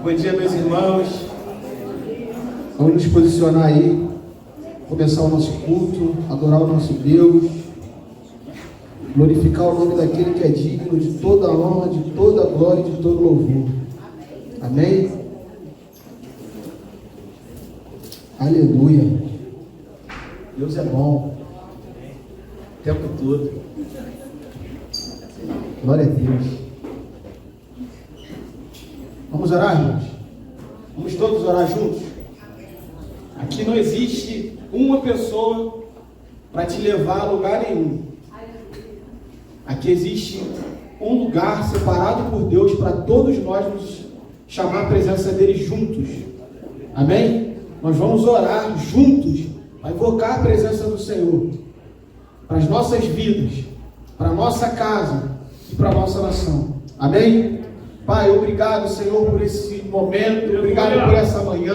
Bom dia, meus irmãos. Vamos nos posicionar aí, começar o nosso culto, adorar o nosso Deus, glorificar o nome daquele que é digno de toda a honra, de toda a glória e de todo louvor. Amém? Aleluia. Deus é bom o tempo todo. Glória a Deus. Vamos orar, irmãos? Vamos todos orar juntos? Aqui não existe uma pessoa para te levar a lugar nenhum. Aqui existe um lugar separado por Deus para todos nós nos chamar a presença dele juntos. Amém? Nós vamos orar juntos para invocar a presença do Senhor para as nossas vidas, para a nossa casa e para a nossa nação. Amém? Pai, obrigado, Senhor, por esse momento, obrigado por essa manhã.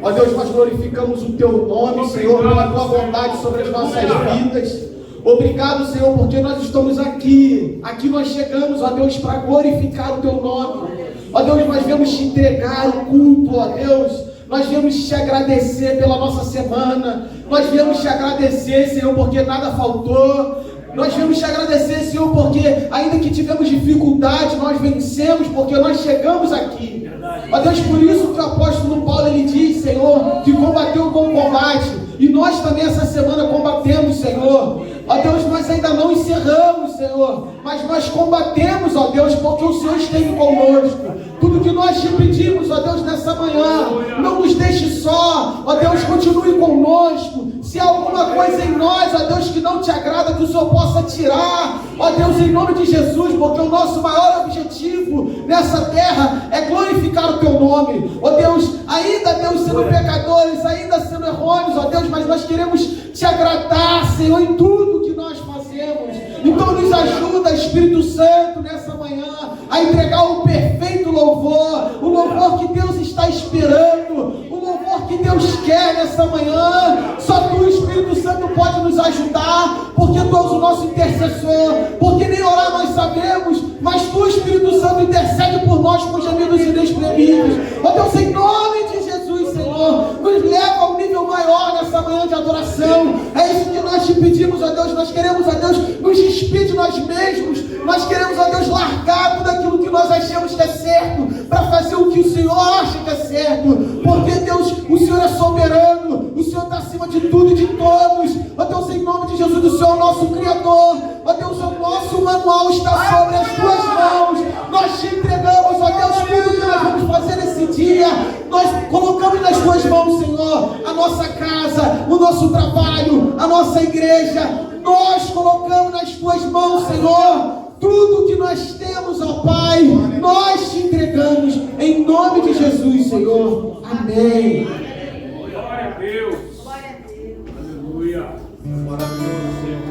Ó Deus, nós glorificamos o Teu nome, Senhor, pela Tua bondade sobre as nossas vidas. Obrigado, Senhor, porque nós estamos aqui. Aqui nós chegamos, ó Deus, para glorificar o Teu nome. Ó Deus, nós viemos te entregar o culto, ó Deus. Nós viemos te agradecer pela nossa semana. Nós viemos te agradecer, Senhor, porque nada faltou. Nós viemos te agradecer, Senhor, porque ainda que tivemos dificuldade, nós vencemos, porque nós chegamos aqui. Ó Deus, por isso que o apóstolo Paulo, ele diz, Senhor, que combateu o bom combate. E nós também essa semana combatemos, Senhor. Ó Deus, nós ainda não encerramos, Senhor, mas nós combatemos, ó Deus, porque o Senhor esteve conosco. Tudo que nós te pedimos, ó Deus, nessa manhã, não nos deixe só, ó Deus, continue conosco. Se há alguma coisa em nós, ó Deus, que não te agrada, que o Senhor possa tirar, ó Deus, em nome de Jesus, porque o nosso maior objetivo nessa terra é glorificar o Teu nome. Ó Deus, ainda, Deus, sendo pecadores, ainda sendo errôneos, ó Deus, mas nós queremos te agradar, Senhor, em tudo que nós fazemos. Então nos ajuda, Espírito Santo, nessa manhã, a entregar o perfeito louvor, o louvor que Deus está esperando, o louvor que Deus quer nessa manhã. Só Tu, Espírito Santo, pode nos ajudar, porque Tu és o nosso intercessor, porque nem orar nós sabemos, mas Tu, Espírito Santo, intercede por nós com gemidos inexprimíveis. Ó Deus, em nome de Jesus, Senhor, nos leva a um nível maior nessa manhã de adoração. É isso que nós te pedimos, ó Deus. Nós queremos, ó Deus, nos despir de nós mesmos. Nós queremos, ó Deus, largar tudo aquilo que nós achamos que é certo, para fazer o que o Senhor acha que é certo. Porque, Deus, o Senhor é soberano, o Senhor está acima de tudo e de todos. Ó Deus, em nome de Jesus, o Senhor é o nosso Criador. Ó Deus, o nosso manual está sobre as Tuas mãos. Nós te entregamos, ó Deus, tudo que nós vamos fazer nesse dia. Nós colocamos nas Tuas mãos, Senhor, a nossa casa, o nosso trabalho, a nossa igreja. Nós colocamos nas Tuas mãos, Senhor, tudo que nós temos, ó Pai. Nós te entregamos em nome de Jesus, Senhor. Amém. Glória a Deus. Glória a Deus. Aleluia. Maravilhoso, Senhor.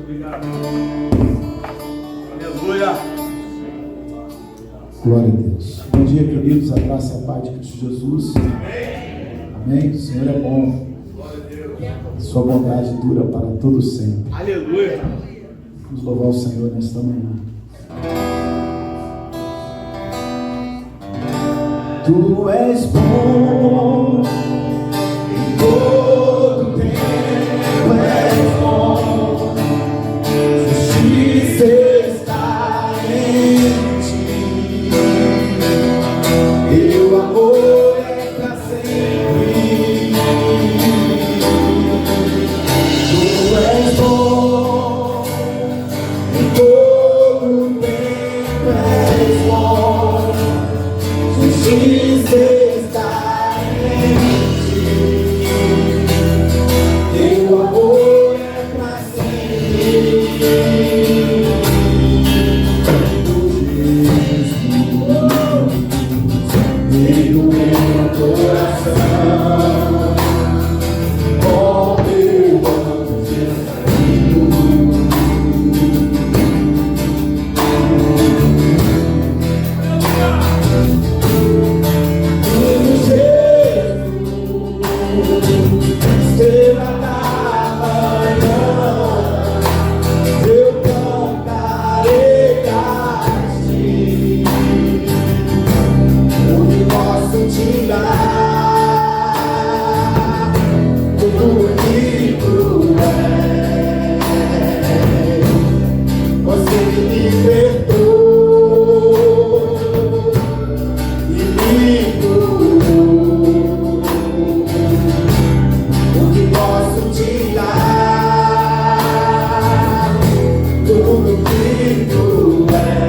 Obrigado. Aleluia. Glória a Deus. Bom dia, queridos. A graça e a paz de Cristo Jesus. Amém. O Senhor é bom. Sua bondade dura para todo sempre. Aleluia. Vamos louvar o Senhor nesta manhã. Tu és bom em todo tempo, és bom. Justiça está em ti. Teu amor é para sempre. Tu és bom em todo tempo, és bom. Justiça está em ti. Teu amor é para sempre. Veio em meu coração, ó meu anjo nós te dar tudo que tu és. Você me libertou e me curou. O que posso te dar tudo que tu és.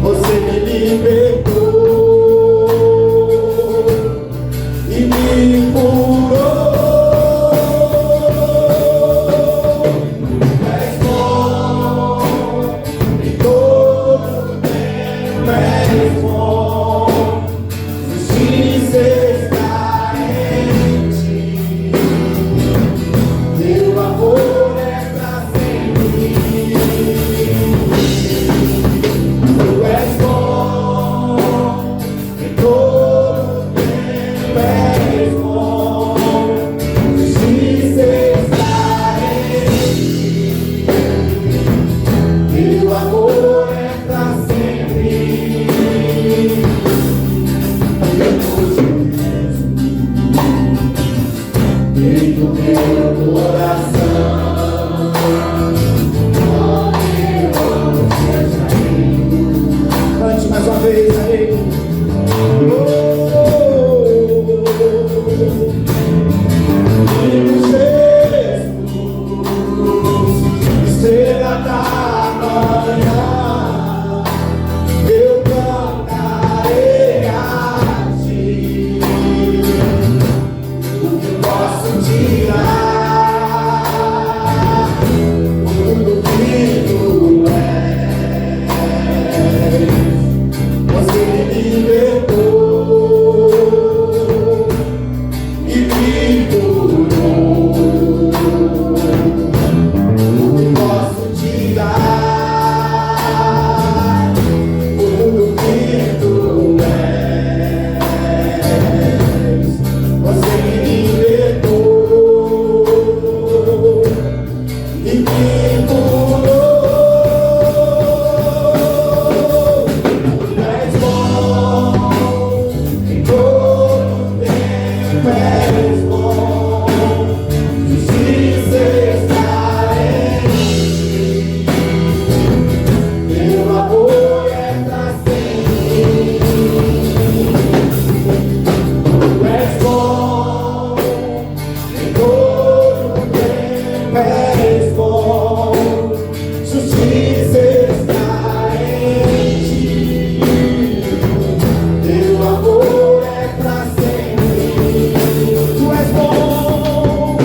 Você me libertou e me curou. És bom em todo tempo, és bom. Justiça está em ti. Teu amor é pra sempre. Tu és bom em todo tempo, és bom. Justiça está em ti. Teu amor é pra sempre. Dentro do meu coração, cante mais uma vez aí. Jesus, estrela da manhã, eu cantarei a ti. O que posso tirar tudo que tu és. Você me libertou e me curou. O que posso te dar tudo que tu és. Você me libertou e me curou. És bom em todo tempo, és bom. Justiça está em ti. Teu amor é pra sempre. Tu és bom em todo tempo, és bom. Justiça está em ti. Teu amor é pra sempre. Tu és bom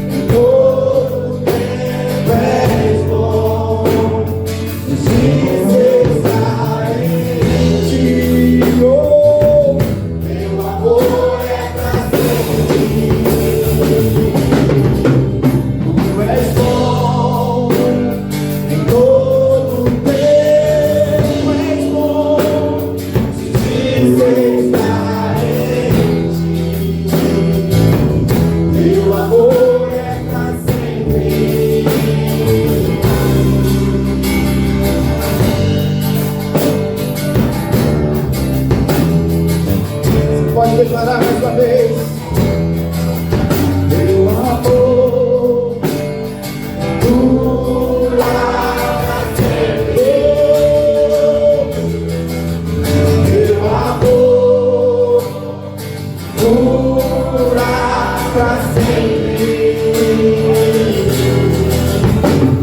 em todo tempo, és bom. Justiça está em ti. Oh, teu amor é pra sempre. Tu és bom em todo tempo, és bom. Justiça está em ti. Teu amor é pra sempre. Você pode declarar mais uma vez. Teu amor dura pra sempre. Teu amor dura pra sempre.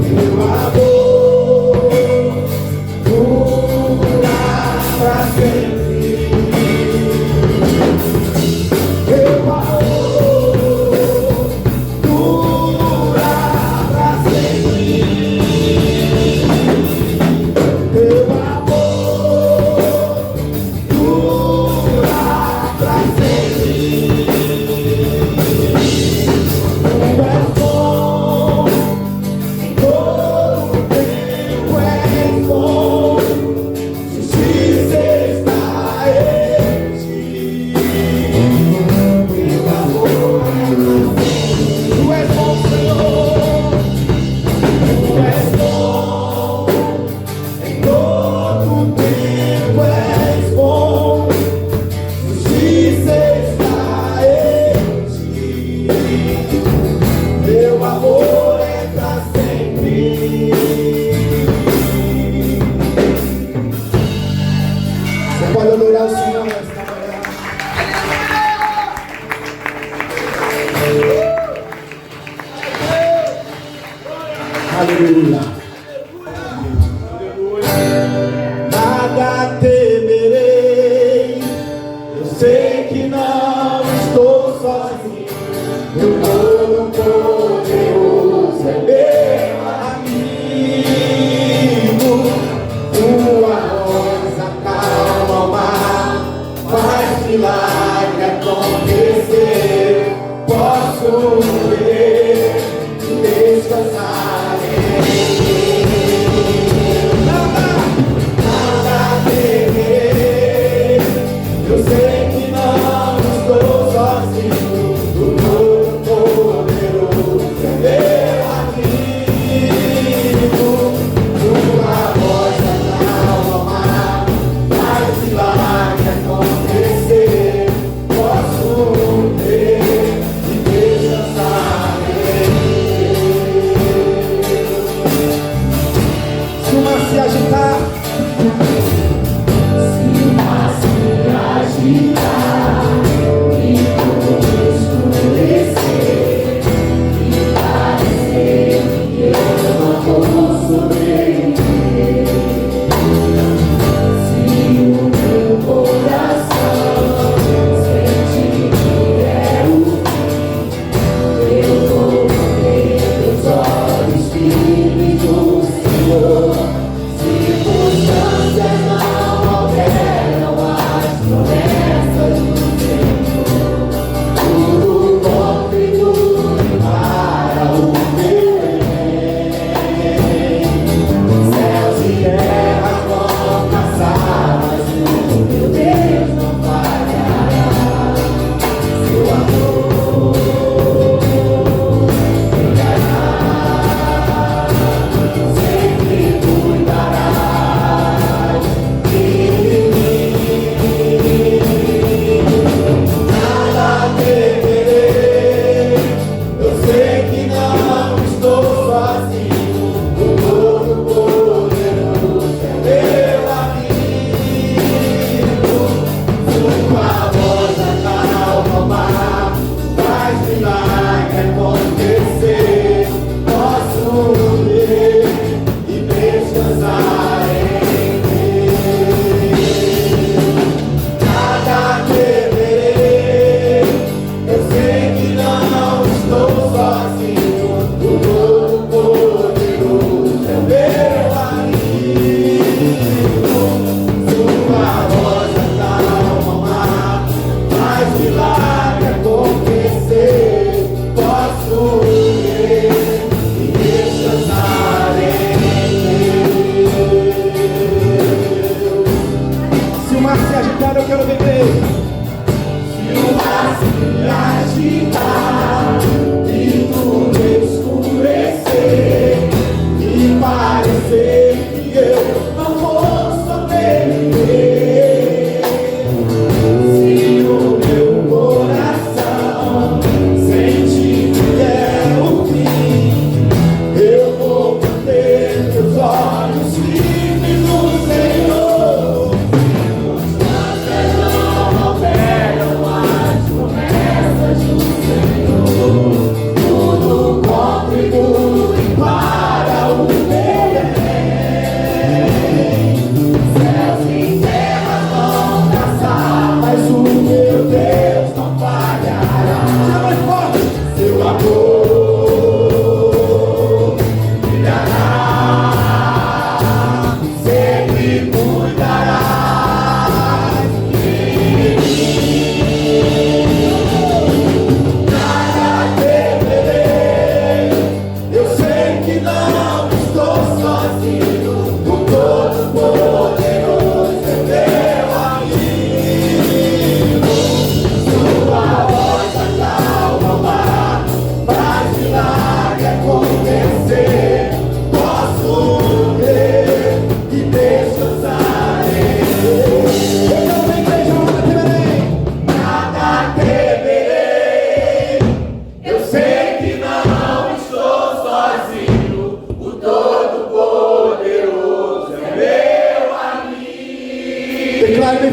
Teu amor dura pra sempre.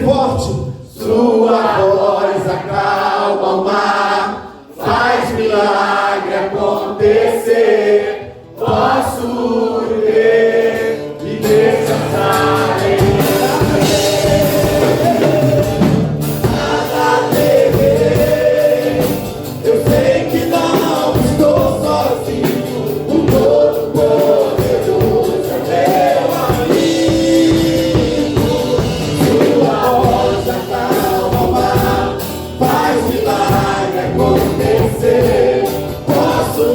bem forte. Sua voz acalma o mar, faz milagre acontecer. Posso crer e descansar em nada temer. Eu sei que não estou sozinho. O Todo-Poderoso é meu amigo. Sua voz acalma o mar, faz milagre acontecer. Posso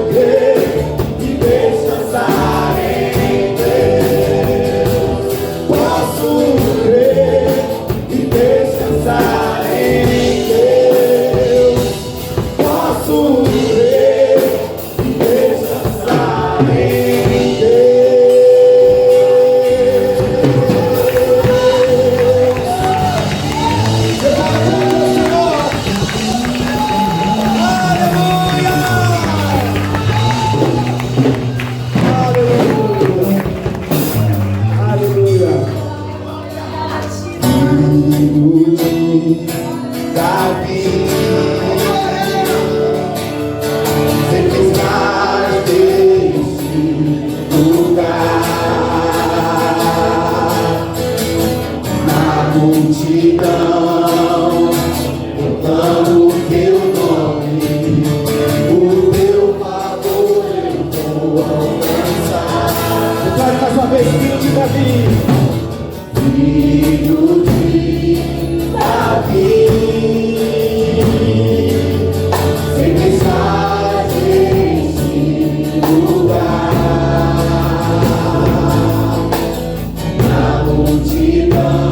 crer e descansar em Deus. Posso crer e descansar em Deus. Posso crer e descansar em Aleluia. Davi, sempre estás neste lugar, na multidão, eu clamo o teu nome, o teu favor eu vou alcançar. Declare mais uma vez, filho de Davi. Filho de Davi, sempre estás neste lugar, na multidão,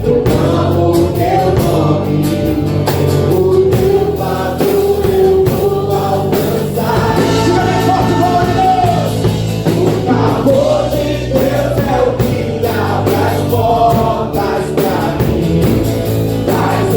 eu clamo o teu nome, o teu favor eu vou alcançar. Diga bem forte, glória a Deus! O favor de Deus é o que abre as portas pra mim. Traz o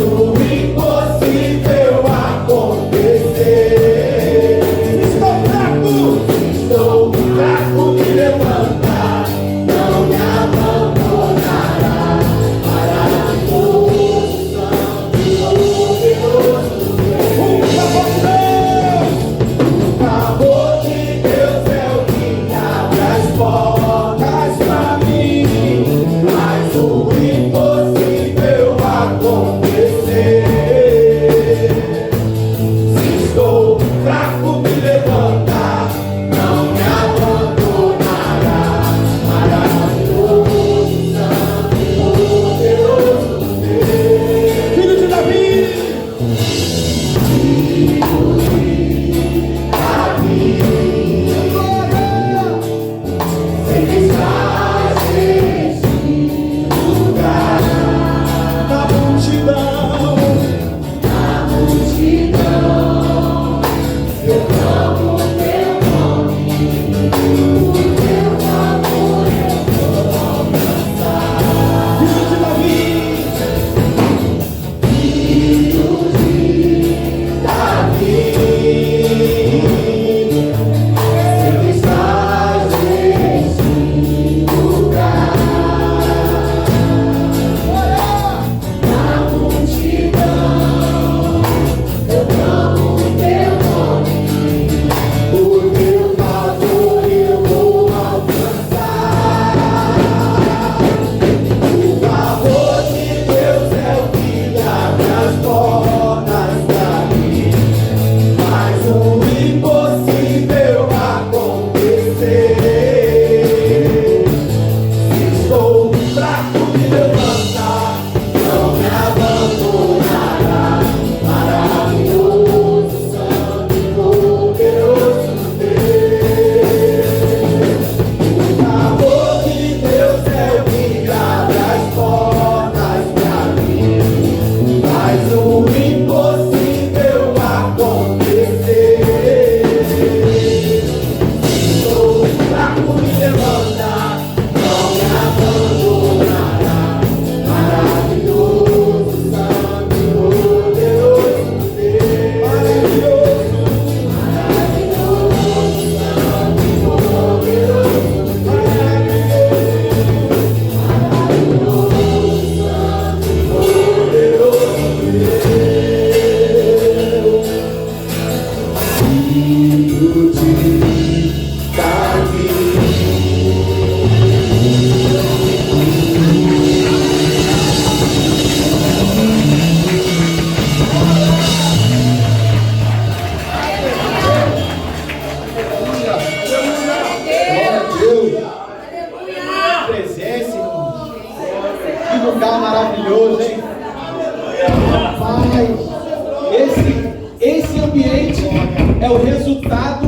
é o resultado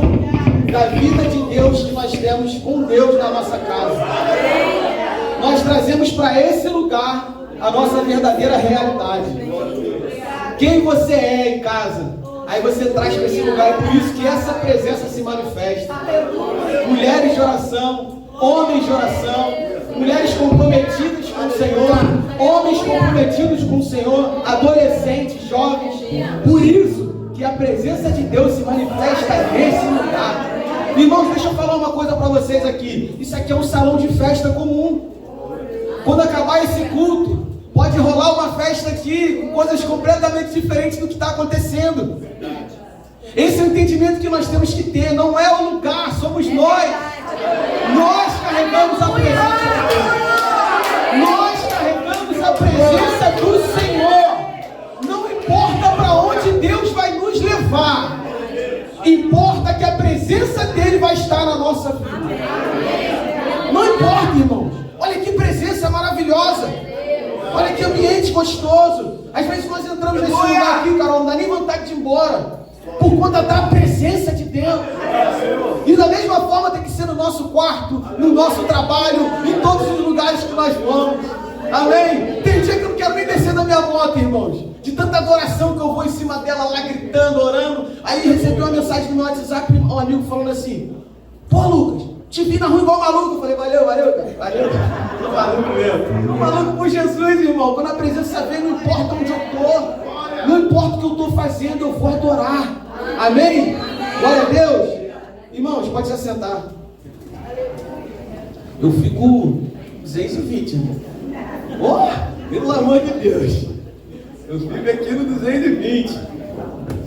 da vida de Deus que nós temos com Deus na nossa casa. Nós trazemos para esse lugar a nossa verdadeira realidade. Quem você é em casa, aí você traz para esse lugar. É por isso que essa presença se manifesta. Mulheres de oração, homens de oração, mulheres comprometidas com o Senhor, homens comprometidos com o Senhor, adolescentes, jovens. Por isso que a presença de Deus se manifesta nesse lugar. Irmãos, deixa eu falar uma coisa para vocês aqui. Isso aqui é um salão de festa comum. Quando acabar esse culto, pode rolar uma festa aqui com coisas completamente diferentes do que está acontecendo. Esse é o entendimento que nós temos que ter. Não é o lugar, somos nós. Nós carregamos a presença de Deus. Nós carregamos a presença do Senhor. Não importa para onde Deus vai nos levar. Importa que a presença dele vai estar na nossa vida. Não importa, irmãos. Olha que presença maravilhosa. Olha que ambiente gostoso. Às vezes nós entramos nesse lugar aqui, Carol, não dá nem vontade de ir embora. Por conta da presença de Deus. E da mesma forma tem que ser no nosso quarto, no nosso trabalho, em todos os lugares que nós vamos. Amém? Tem dia que eu não quero nem descer da minha moto, irmãos. De tanta adoração que eu vou em cima dela lá gritando, orando. Aí recebi uma mensagem no meu WhatsApp, um amigo falando assim: pô, Lucas, te vi na rua igual maluco. Eu falei: valeu, cara. Valeu, cara. Tô maluco mesmo. Tô maluco por Jesus, irmão. Quando a presença vem, não importa onde eu tô. Não importa o que eu estou fazendo, eu vou adorar. Amém? Glória a Deus. Irmãos, pode se assentar. Eu fico 220, irmão. Oh, pelo amor de Deus. Eu fico aqui no 220.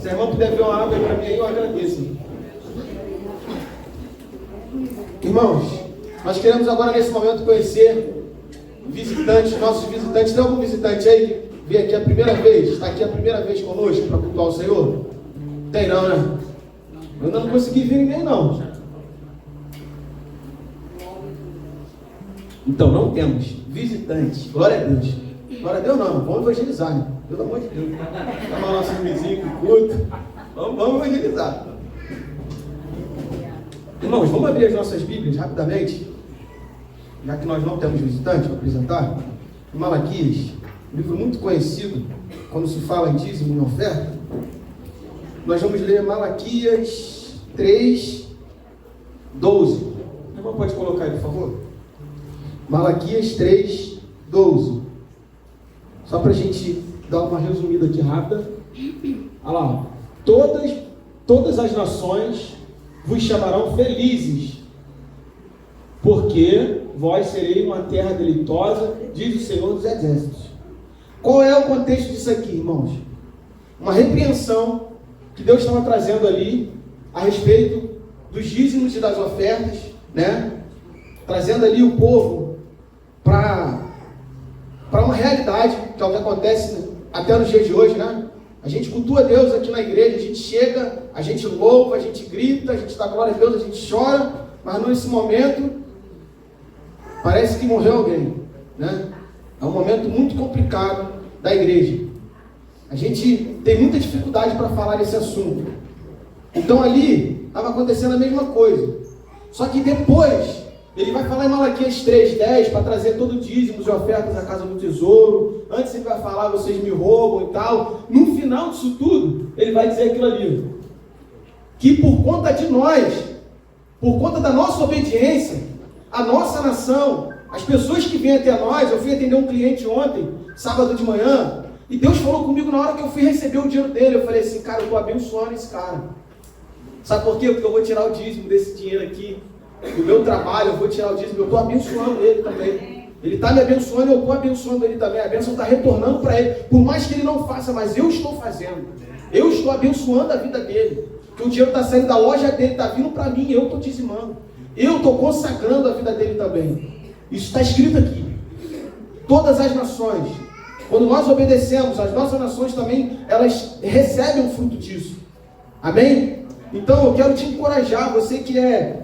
Se a irmã puder ver uma água aí para mim aí, eu agradeço. Irmãos, nós queremos agora nesse momento conhecer visitantes, nossos visitantes. Tem algum visitante aí que veio aqui a primeira vez? Está aqui a primeira vez conosco para cultuar o Senhor? Tem não, né? Eu ainda não consegui ver ninguém não. Então, não temos visitantes. Glória a Deus. Glória a Deus não, vamos evangelizar, né? Pelo amor de Deus. Chamar nosso vizinho com culto. Vamos evangelizar. Irmãos, vamos abrir as nossas Bíblias rapidamente. Já que nós não temos visitantes para apresentar. Malaquias, um livro muito conhecido quando se fala em dízimo e oferta. Nós vamos ler Malaquias 3, 12. A irmã pode colocar aí, por favor? Malaquias 3, 12. Só para a gente dar uma resumida aqui rápida. Olha lá. Todas as nações vos chamarão felizes, porque vós sereis uma terra deleitosa, diz o Senhor dos Exércitos. Qual é o contexto disso aqui, irmãos? Uma repreensão que Deus estava trazendo ali a respeito dos dízimos e das ofertas, né? Trazendo ali o povo para uma realidade, que é o que acontece até nos dias de hoje, né? A gente cultua Deus aqui na igreja, a gente chega, a gente louva, a gente grita, a gente dá glória a Deus, a gente chora, mas nesse momento parece que morreu alguém, né? É um momento muito complicado da igreja. A gente tem muita dificuldade para falar desse assunto. Então ali estava acontecendo a mesma coisa. Só que depois ele vai falar em Malaquias 3:10 para trazer todo o dízimos e ofertas à casa do tesouro. Antes ele vai falar: vocês me roubam e tal. No final disso tudo, ele vai dizer aquilo ali: que por conta de nós, por conta da nossa obediência, a nossa nação, as pessoas que vêm até nós. Eu fui atender um cliente ontem, sábado de manhã, e Deus falou comigo na hora que eu fui receber o dinheiro dele. Eu falei assim: cara, eu estou abençoando esse cara. Sabe por quê? Porque eu vou tirar o dízimo desse dinheiro aqui do meu trabalho, eu vou tirar o dízimo, eu estou abençoando ele também. Ele está me abençoando, eu estou abençoando ele também. A bênção está retornando para ele, por mais que ele não faça, mas eu estou fazendo. Eu estou abençoando a vida dele. Porque o dinheiro está saindo da loja dele, está vindo para mim, eu estou dizimando. Eu estou consagrando a vida dele também. Isso está escrito aqui. Todas as nações, quando nós obedecemos, as nossas nações também, elas recebem o fruto disso. Amém? Então eu quero te encorajar, você que é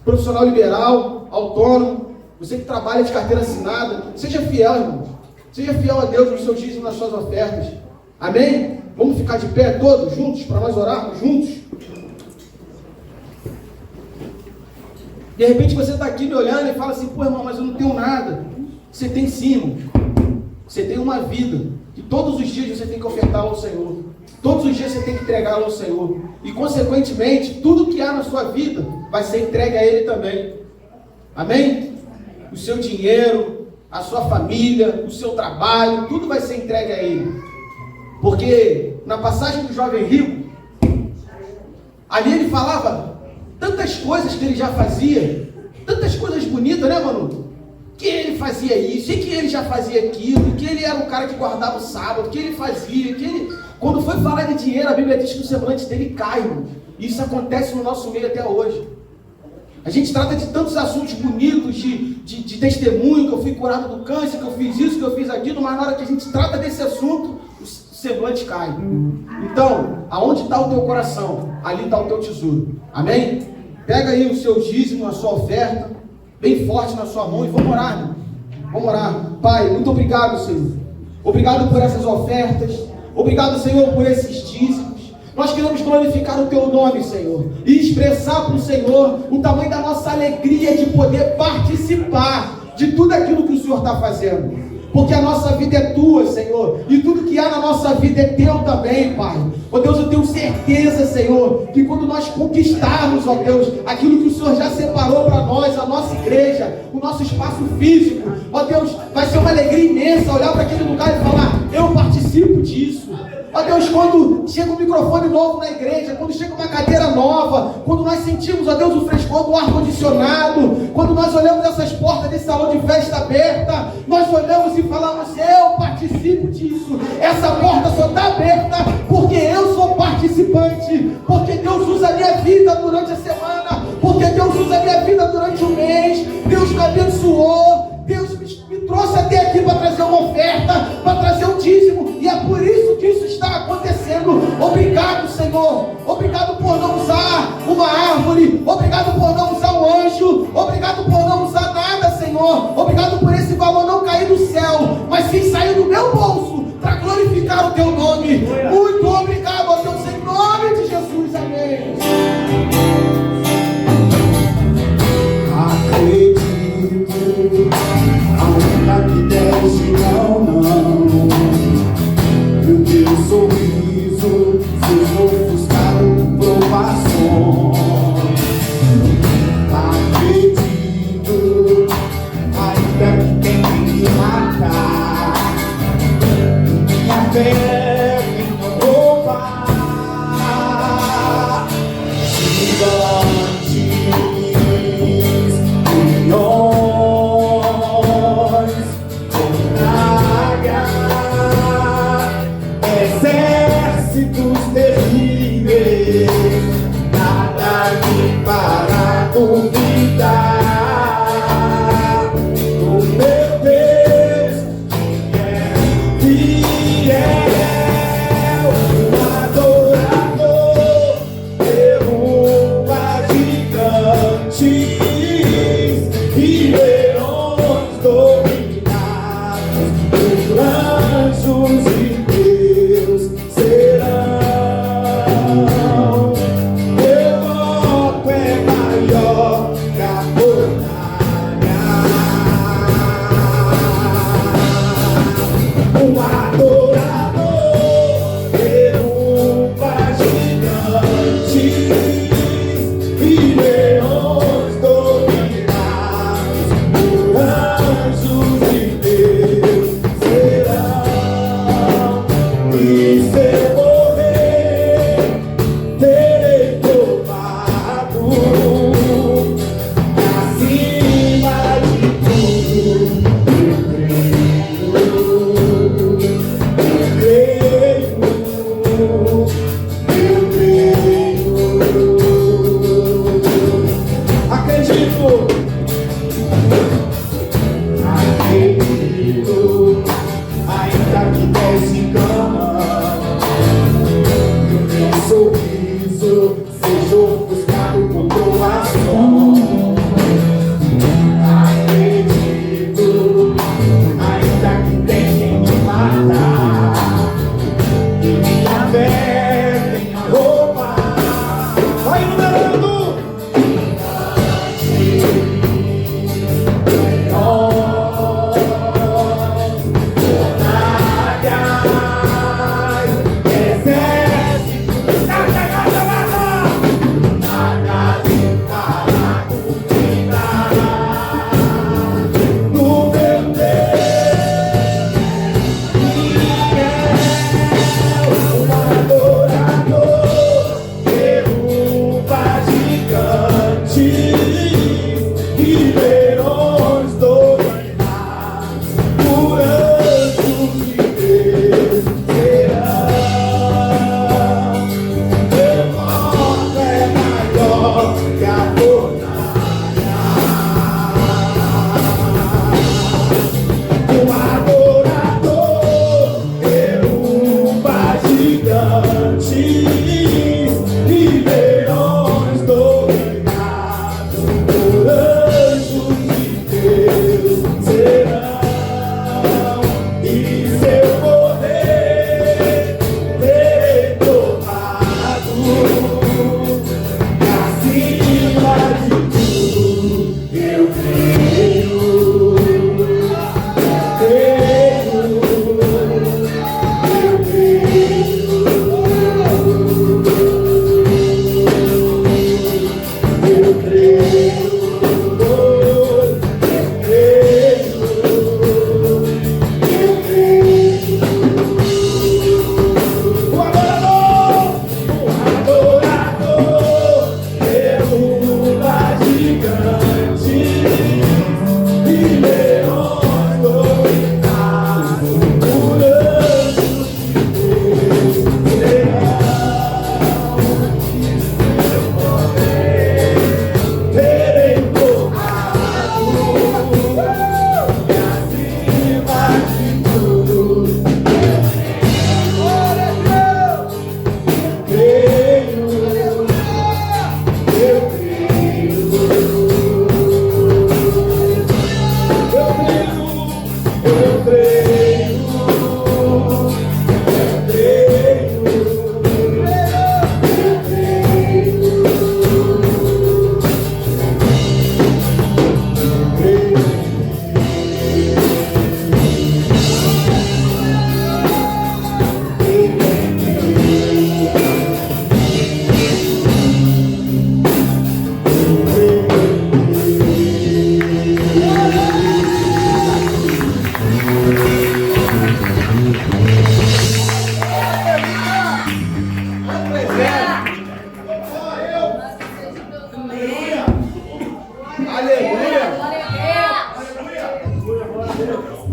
profissional liberal, autônomo, você que trabalha de carteira assinada, seja fiel, irmão. Seja fiel a Deus no seu dízimo, nas suas ofertas. Amém? Vamos ficar de pé todos juntos, para nós orarmos juntos? De repente você está aqui me olhando e fala assim, pô, irmão, mas eu não tenho nada. Você tem sim, irmão. Você tem uma vida. E todos os dias você tem que ofertá-la ao Senhor. Todos os dias você tem que entregá-la ao Senhor. E consequentemente, tudo que há na sua vida vai ser entregue a Ele também. Amém? O seu dinheiro, a sua família, o seu trabalho, tudo vai ser entregue a Ele. Porque na passagem do jovem rico, ali ele falava tantas coisas que ele já fazia, tantas coisas bonitas, né, mano? Que ele fazia isso, e que ele já fazia aquilo, que ele era um cara que guardava o sábado, que ele fazia, que ele... Quando foi falar de dinheiro, a Bíblia diz que o semblante dele cai, mano. Isso acontece no nosso meio até hoje. A gente trata de tantos assuntos bonitos, de testemunho, que eu fui curado do câncer, que eu fiz isso, que eu fiz aquilo, mas na hora que a gente trata desse assunto, o semblante cai. Então, aonde está o teu coração, ali está o teu tesouro. Amém? Pega aí o seu dízimo, a sua oferta, bem forte na sua mão e vamos orar, irmão. Vamos orar. Pai, muito obrigado, Senhor. Obrigado por essas ofertas. Obrigado, Senhor, por esses dízimos. Nós queremos glorificar o Teu nome, Senhor, e expressar para o Senhor o tamanho da nossa alegria de poder participar de tudo aquilo que o Senhor está fazendo. Porque a nossa vida é Tua, Senhor, e tudo que há na nossa vida é Teu também, Pai. Ó Deus, eu tenho certeza, Senhor, que quando nós conquistarmos, ó Deus, aquilo que o Senhor já separou para nós, a nossa igreja, o nosso espaço físico, ó Deus, vai ser uma alegria imensa olhar para aquele lugar e falar, eu participo disso. Ó Deus, quando chega um microfone novo na igreja, quando chega uma cadeira nova, quando nós sentimos, ó Deus, o frescor do ar-condicionado, quando nós olhamos essas portas desse salão de festa aberta, nós olhamos e falamos, eu participo disso. Essa porta só está aberta porque eu sou participante, porque Deus usa a minha vida durante a semana, porque Deus usa a minha vida durante o mês, Deus me abençoou, Deus me trouxe até aqui para trazer uma oferta, para trazer um dízimo, e é por isso que isso está acontecendo. Obrigado, Senhor. Obrigado por não usar uma árvore. Obrigado por não usar um anjo. Obrigado por não usar nada, Senhor. Obrigado por esse valor não cair do céu, mas sim sair do meu bolso para glorificar o Teu nome. Muito obrigado, ó Deus, em nome de Jesus. Amém. Acredito, ainda que desce, não. E o teu sorriso seja ofuscado provações. Acredito, ainda que tenha que me matar.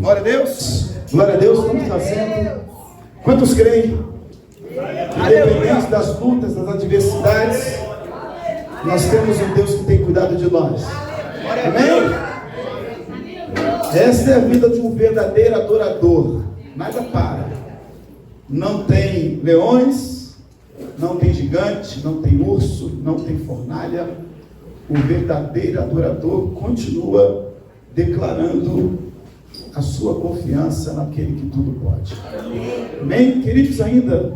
Glória a Deus. Glória a Deus. Vamos fazendo. Quantos creem? Independente das lutas, das adversidades, nós temos um Deus que tem cuidado de nós. Amém? Esta é a vida de um verdadeiro adorador. Nada para. Não tem leões, não tem gigante, não tem urso, não tem fornalha. O verdadeiro adorador continua declarando a sua confiança naquele que tudo pode. Amém? Queridos, ainda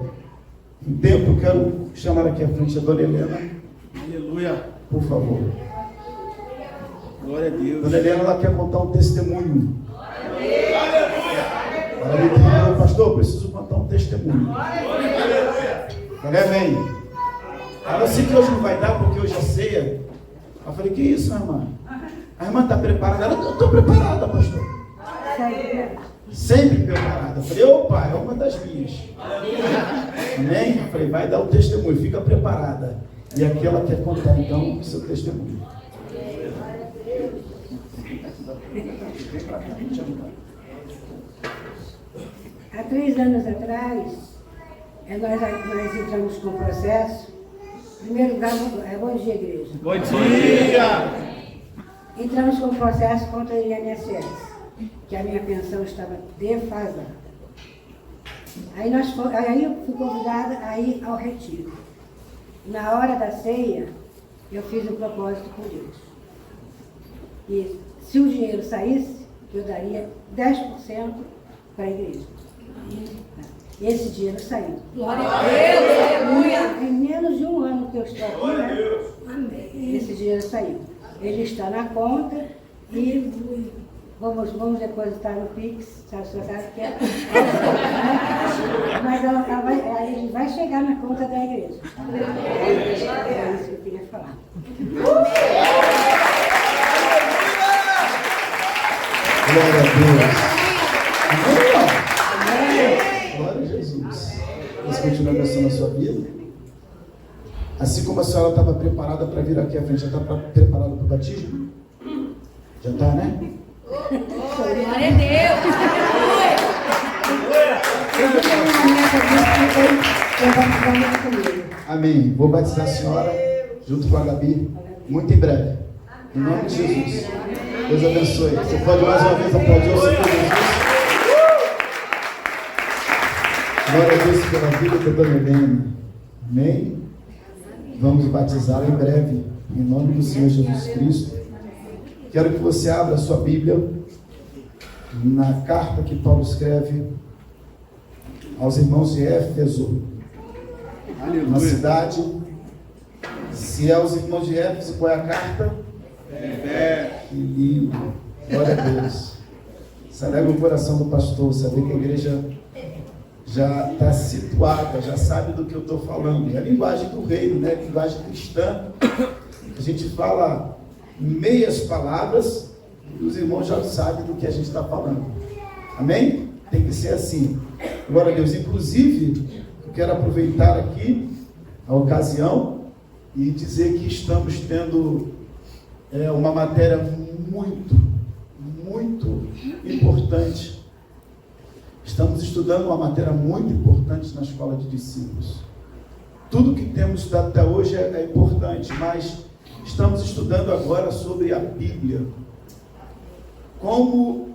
em tempo, eu quero chamar aqui à frente a Dona Helena. Aleluia. Por favor. Glória a Deus. Dona Helena, ela quer contar um testemunho. Ela me disse, pastor, preciso contar um testemunho. Falei, amém. Ela disse que hoje não vai dar porque hoje é ceia. Eu falei, que isso, irmã? A irmã está preparada? Ela, eu estou preparada, pastor. Sempre preparada. Eu falei, opa, é uma das minhas. Amém? Eu falei, vai dar o testemunho, fica preparada. E aqui ela quer contar, então, o seu testemunho. Há 3 anos atrás, nós entramos com o processo. Em primeiro lugar, bom dia, igreja. Bom dia. Entramos com o processo contra o INSS, que a minha pensão estava defasada. Aí eu fui convidada a ir ao retiro. Na hora da ceia, eu fiz um propósito com Deus. E se o dinheiro saísse, eu daria 10% para a igreja. Esse dinheiro saiu. Glória a Deus, aleluia. Em menos de um ano que eu estou aqui, né? Amém. Esse dinheiro saiu. Ele está na conta e vamos depositar no Pix, sabe, você sabe que é. Mas ele vai chegar na conta da igreja. É isso que eu queria falar. Glória a Deus. Glória a Jesus. Deus continua abençoando a sua vida. Assim como a senhora estava preparada para vir aqui à frente, já está preparada para o batismo? Já está, né? Glória a Deus. Amém. Vou batizar a senhora junto com a Gabi muito em breve. Em nome de Jesus. Deus abençoe. Você pode mais uma vez aplaudir o Senhor Jesus. Glória a Deus pela vida da Dona Helena. Amém. Vamos batizá-la em breve. Em nome do Senhor Jesus Cristo. Quero que você abra a sua Bíblia na carta que Paulo escreve aos irmãos de Éfeso. Uma cidade. Se é os irmãos de Éfeso, qual é a carta? Que lindo. Glória a Deus. Isso alegra o coração do pastor, saber que a igreja já está situada, já sabe do que eu estou falando. É a linguagem do reino, né? A linguagem cristã. A gente fala meias palavras e os irmãos já sabem do que a gente está falando. Amém? Tem que ser assim. Glória a Deus. Inclusive, eu quero aproveitar aqui a ocasião e dizer que estamos tendo uma matéria muito importante. Estamos estudando uma matéria muito importante na escola de discípulos. Tudo que temos estudado até hoje é importante, mas estamos estudando agora sobre a Bíblia. Como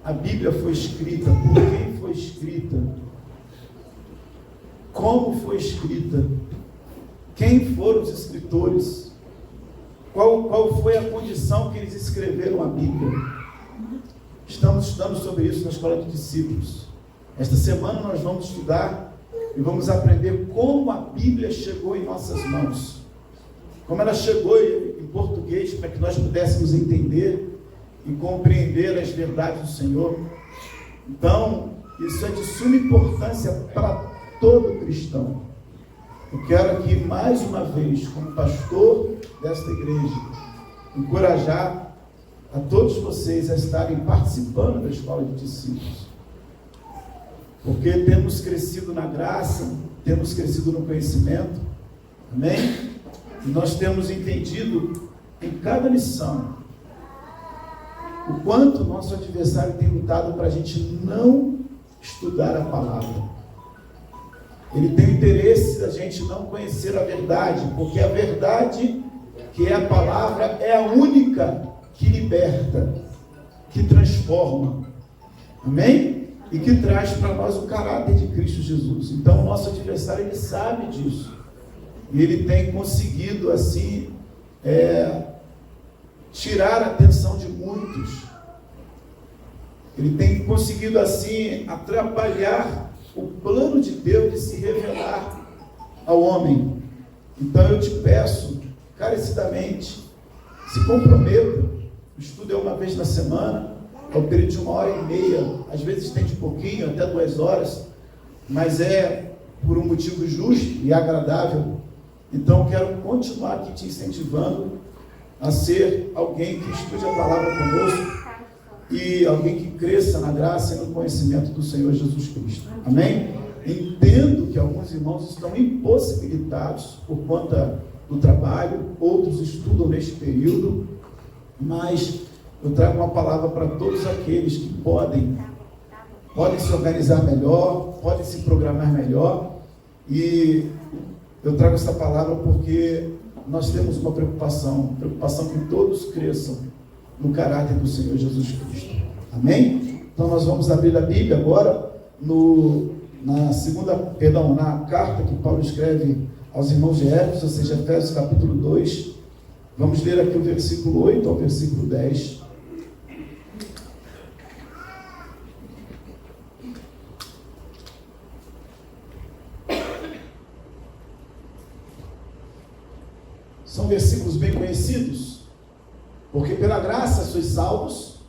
a Bíblia foi escrita, por quem foi escrita, como foi escrita, quem foram os escritores, qual foi a condição que eles escreveram a Bíblia. Estamos estudando sobre isso na escola de discípulos. Esta semana nós vamos estudar e vamos aprender como a Bíblia chegou em nossas mãos. Como ela chegou em português, para que nós pudéssemos entender e compreender as verdades do Senhor. Então, isso é de suma importância para todo cristão. Eu quero aqui, mais uma vez, como pastor desta igreja, encorajar a todos vocês a estarem participando da escola de discípulos. Porque temos crescido na graça, temos crescido no conhecimento. Amém? E nós temos entendido em cada lição o quanto nosso adversário tem lutado para a gente não estudar a palavra. Ele tem interesse da gente não conhecer a verdade, porque a verdade, que é a palavra, é a única que liberta, que transforma, amém? E que traz para nós o caráter de Cristo Jesus. Então o nosso adversário, ele sabe disso, e ele tem conseguido assim tirar a atenção de muitos. Ele tem conseguido assim atrapalhar o plano de Deus de se revelar ao homem. Então eu te peço carecidamente, se comprometa. O estudo é uma vez na semana, é um período de 1h30, às vezes tem de pouquinho, até 2 horas, mas é por um motivo justo e agradável. Então eu quero continuar aqui te incentivando a ser alguém que estude a palavra conosco e alguém que cresça na graça e no conhecimento do Senhor Jesus Cristo. Amém? Entendo que alguns irmãos estão impossibilitados por conta do trabalho, outros estudam neste período, mas eu trago uma palavra para todos aqueles que podem se organizar melhor, podem se programar melhor, e eu trago essa palavra porque nós temos uma preocupação que todos cresçam no caráter do Senhor Jesus Cristo. Amém? Então nós vamos abrir a Bíblia agora na carta que Paulo escreve aos irmãos de Éfeso, ou seja, Efésios capítulo 2. Vamos ler aqui o versículo 8 ao versículo 10. São versículos bem conhecidos, porque pela graça sois salvos,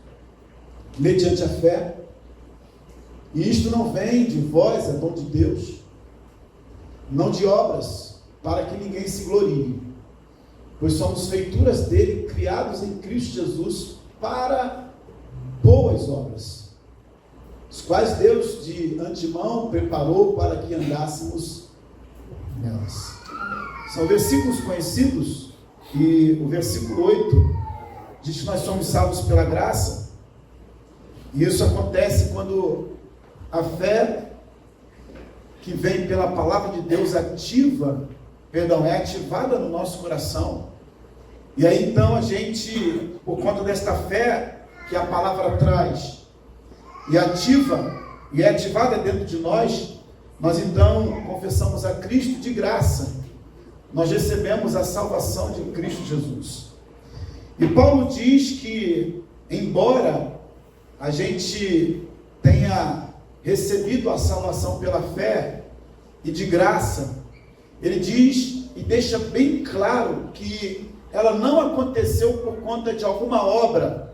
mediante a fé, e isto não vem de vós, é dom de Deus, não de obras, para que ninguém se glorie, pois somos feituras dele, criados em Cristo Jesus, para boas obras, os quais Deus de antemão preparou para que andássemos nelas. São versículos conhecidos, e o versículo 8 diz que nós somos salvos pela graça, e isso acontece quando a fé que vem pela palavra de Deus é ativada no nosso coração, e aí então a gente, por conta desta fé que a palavra traz, e é ativada dentro de nós então confessamos a Cristo de graça, nós recebemos a salvação de Cristo Jesus. E Paulo diz que, embora a gente tenha recebido a salvação pela fé e de graça, ele diz e deixa bem claro que ela não aconteceu por conta de alguma obra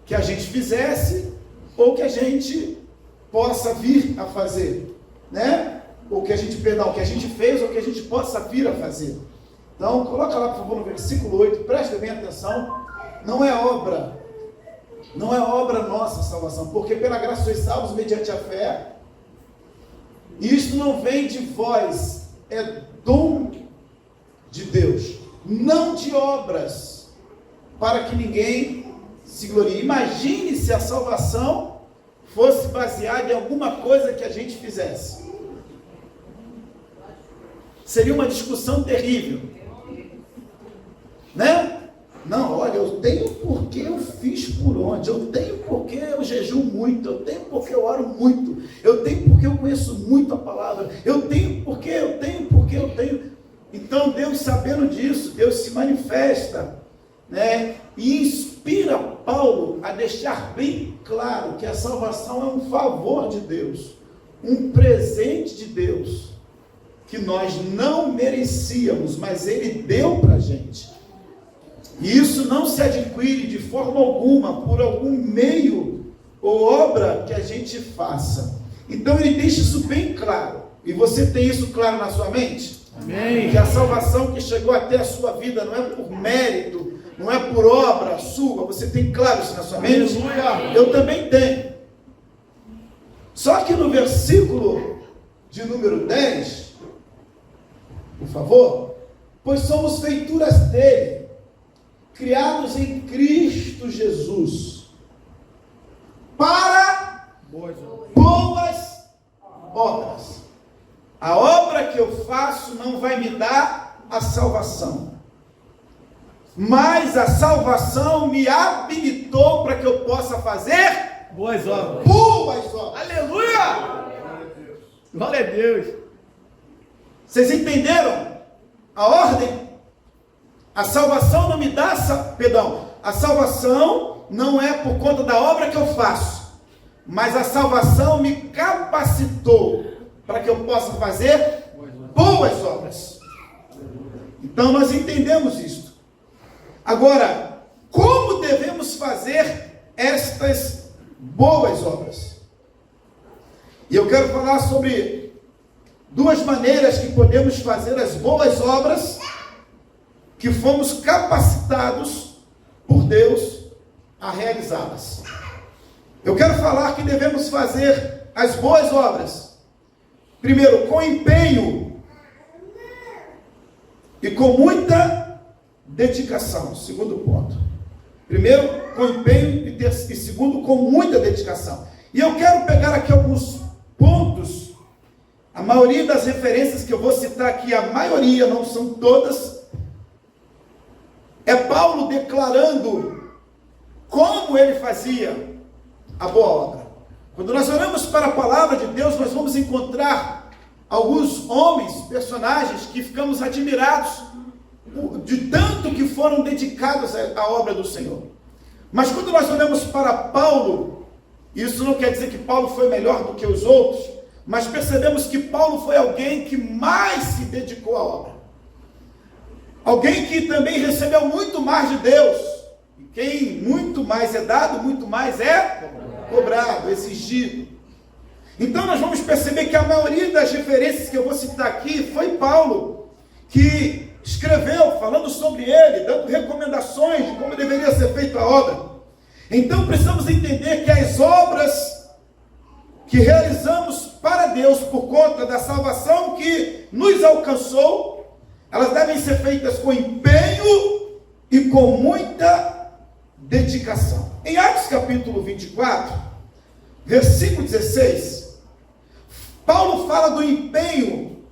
que a gente fizesse ou que a gente possa vir a fazer, né? O que a gente fez ou que a gente possa vir a fazer. Então, coloca lá, por favor, no versículo 8, presta bem atenção. Não é obra nossa a salvação, porque pela graça sois salvos mediante a fé, e isso não vem de vós, é dom de Deus, não de obras, para que ninguém se glorie. Imagine se a salvação fosse baseada em alguma coisa que a gente fizesse. Seria uma discussão terrível, né? Não, olha, eu tenho porque eu fiz por onde, eu tenho porque eu jejuo muito, eu tenho porque eu oro muito, eu tenho porque eu conheço muito a palavra, eu tenho porque eu tenho. Então Deus, sabendo disso, Deus se manifesta, né? E inspira Paulo a deixar bem claro que a salvação é um favor de Deus, um presente de Deus, que nós não merecíamos, mas Ele deu para a gente. E isso não se adquire de forma alguma por algum meio ou obra que a gente faça. Então ele deixa isso bem claro. E você tem isso claro na sua mente? Amém. Que a salvação que chegou até a sua vida não é por mérito, não é por obra sua. Você tem claro isso na sua mente? Aleluia. Eu também tenho. Só que no versículo de número 10, por favor, pois somos feituras dele, criados em Cristo Jesus, para boas obras. A obra que eu faço não vai me dar a salvação, mas a salvação me habilitou para que eu possa fazer Boas obras. boas obras. Aleluia! Glória a Deus. Vocês entenderam a ordem? A salvação não me dá, a salvação não é por conta da obra que eu faço, mas a salvação me capacitou para que eu possa fazer boas obras. Então nós entendemos isso. Agora, como devemos fazer estas boas obras? E eu quero falar sobre duas maneiras que podemos fazer as boas obras que fomos capacitados por Deus a realizá-las. Eu quero falar que devemos fazer as boas obras, primeiro, com empenho e com muita dedicação. Segundo ponto. Primeiro, com empenho e segundo, com muita dedicação. E eu quero pegar aqui alguns pontos. A maioria das referências que eu vou citar aqui, a maioria, não são todas, é Paulo declarando como ele fazia a boa obra. Quando nós olhamos para a palavra de Deus, nós vamos encontrar alguns homens, personagens, que ficamos admirados de tanto que foram dedicados à obra do Senhor. Mas quando nós olhamos para Paulo, isso não quer dizer que Paulo foi melhor do que os outros, mas percebemos que Paulo foi alguém que mais se dedicou à obra. Alguém que também recebeu muito mais de Deus. E quem muito mais é dado, muito mais é cobrado, exigido. Então nós vamos perceber que a maioria das referências que eu vou citar aqui foi Paulo que escreveu, falando sobre ele, dando recomendações de como deveria ser feita a obra. Então precisamos entender que as obras que realizamos para Deus por conta da salvação que nos alcançou, elas devem ser feitas com empenho e com muita dedicação. Em Atos capítulo 24, versículo 16, Paulo fala do empenho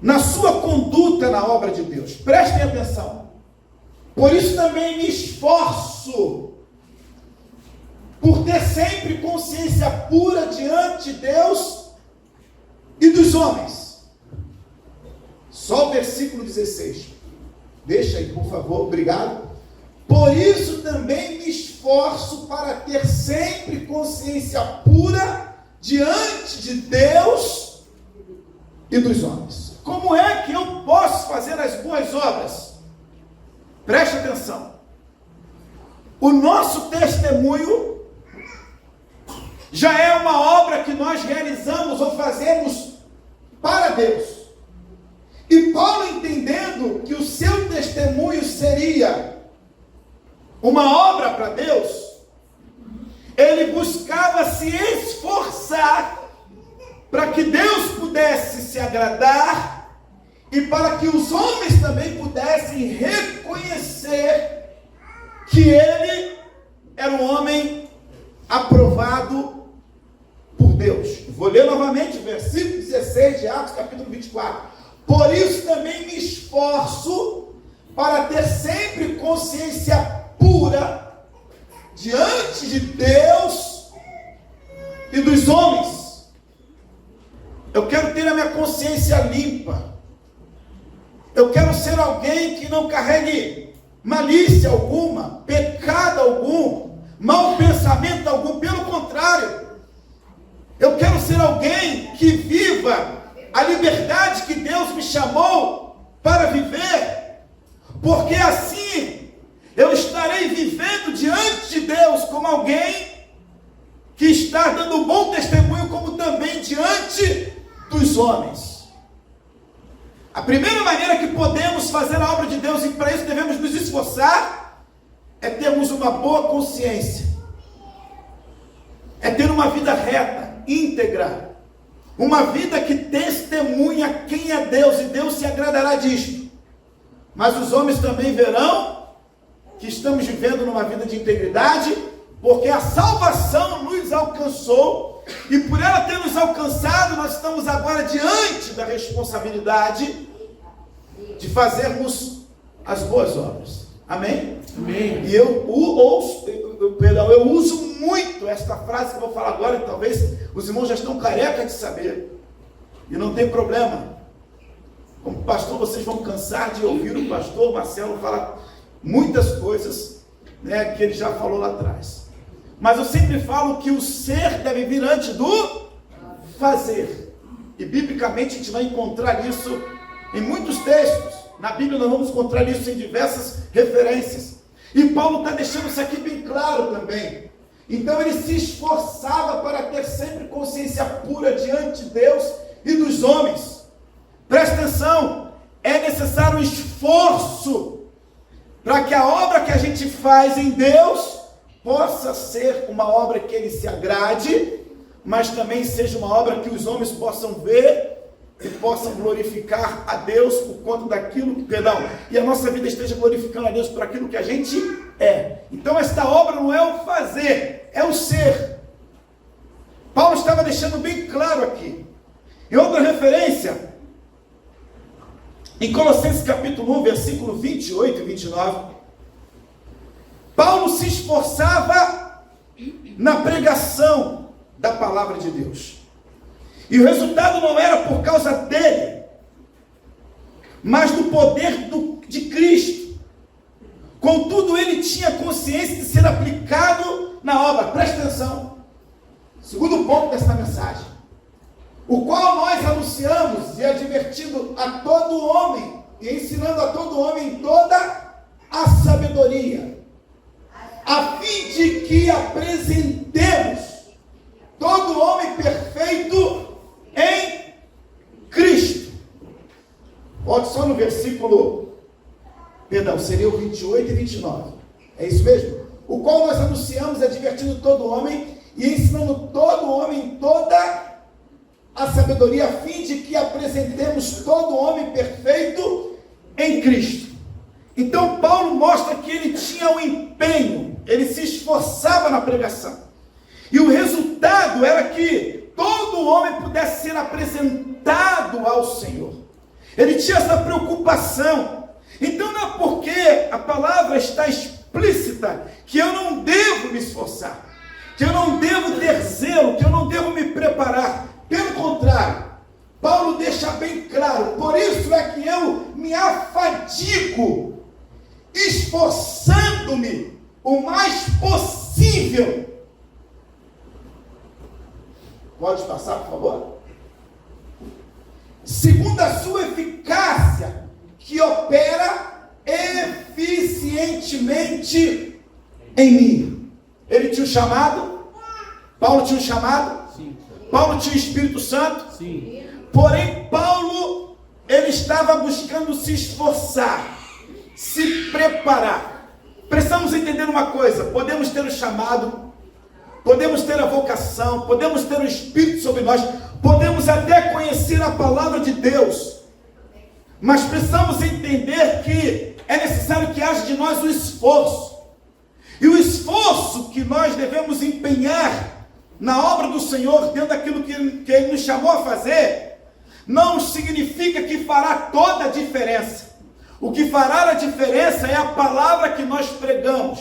na sua conduta na obra de Deus. Prestem atenção. Por isso também me esforço por ter sempre consciência pura diante de Deus e dos homens. Só o versículo 16. Deixa aí, por favor, obrigado. Por isso também me esforço para ter sempre consciência pura diante de Deus e dos homens. Como é que eu posso fazer as boas obras? Preste atenção. O nosso testemunho já é uma obra que nós realizamos ou fazemos para Deus. E Paulo, entendendo que o seu testemunho seria uma obra para Deus, ele buscava se esforçar para que Deus pudesse se agradar e para que os homens também pudessem reconhecer que ele era um homem aprovado por Deus. Vou ler novamente o versículo 16 de Atos, capítulo 24. Por isso também me esforço para ter sempre consciência pura diante de Deus e dos homens. Eu quero ter a minha consciência limpa. Eu quero ser alguém que não carregue malícia alguma, pecado algum, mau pensamento algum. Pelo contrário, eu quero ser alguém que viva a liberdade que Deus me chamou para viver, porque assim eu estarei vivendo diante de Deus como alguém que está dando um bom testemunho, como também diante dos homens. A primeira maneira que podemos fazer a obra de Deus, e para isso devemos nos esforçar, é termos uma boa consciência, é ter uma vida reta, íntegra, uma vida que testemunha quem é Deus, e Deus se agradará disto. Mas os homens também verão que estamos vivendo numa vida de integridade Porque a salvação nos alcançou, e por ela ter nos alcançado, nós estamos agora diante da responsabilidade de fazermos as boas obras. Amém? Amém. E eu uso muito esta frase que eu vou falar agora, e talvez os irmãos já estão carecas de saber. E não tem problema. Como pastor, vocês vão cansar de ouvir o pastor Marcelo falar muitas coisas, né, que ele já falou lá atrás. Mas eu sempre falo que o ser deve vir antes do fazer. E biblicamente a gente vai encontrar isso em muitos textos. Na Bíblia nós vamos encontrar isso em diversas referências. E Paulo está deixando isso aqui bem claro também. Então ele se esforçava para ter sempre consciência pura diante de Deus e dos homens. Presta atenção, é necessário um esforço para que a obra que a gente faz em Deus possa ser uma obra que Ele se agrade, mas também seja uma obra que os homens possam ver e possam glorificar a Deus por conta daquilo, e a nossa vida esteja glorificando a Deus por aquilo que a gente é. Então esta obra não é o fazer, é o ser. Paulo estava deixando bem claro aqui. Em outra referência, em Colossenses capítulo 1, versículo 28 e 29, Paulo se esforçava na pregação da palavra de Deus. E o resultado não era por causa dele, mas do poder de Cristo. Contudo, ele tinha consciência de ser aplicado na obra. Presta atenção. Segundo ponto desta mensagem, o qual nós anunciamos e advertindo a todo homem e ensinando a todo homem em toda a sabedoria, a fim de que apresentemos todo homem perfeito em Cristo. Pode só no versículo, seria o 28 e 29. É isso mesmo? O qual nós anunciamos advertindo todo homem e ensinando todo homem em toda a sabedoria, a fim de que apresentemos todo homem perfeito em Cristo. Então Paulo mostra que ele tinha um empenho, ele se esforçava na pregação, e o resultado era que todo homem pudesse ser apresentado ao Senhor. Ele tinha essa preocupação. Então não é porque a palavra está explícita que eu não devo me esforçar, que eu não devo ter zelo, que eu não devo me preparar. Pelo contrário, Paulo deixa bem claro: por isso é que eu me afadigo, esforçando-me o mais possível. Pode passar, por favor? Segundo a sua eficácia, que opera eficientemente em mim. Ele tinha um chamado, Paulo tinha um chamado, Sim. Paulo tinha o Espírito Santo. Sim. Porém, Paulo, ele estava buscando se esforçar, se preparar. Precisamos entender uma coisa: podemos ter o chamado, podemos ter a vocação, podemos ter o Espírito sobre nós, podemos até conhecer a palavra de Deus, mas precisamos entender que é necessário que haja de nós o esforço. E o esforço que nós devemos empenhar na obra do Senhor, dentro daquilo que Ele nos chamou a fazer, não significa que fará toda a diferença. O que fará a diferença é a palavra que nós pregamos.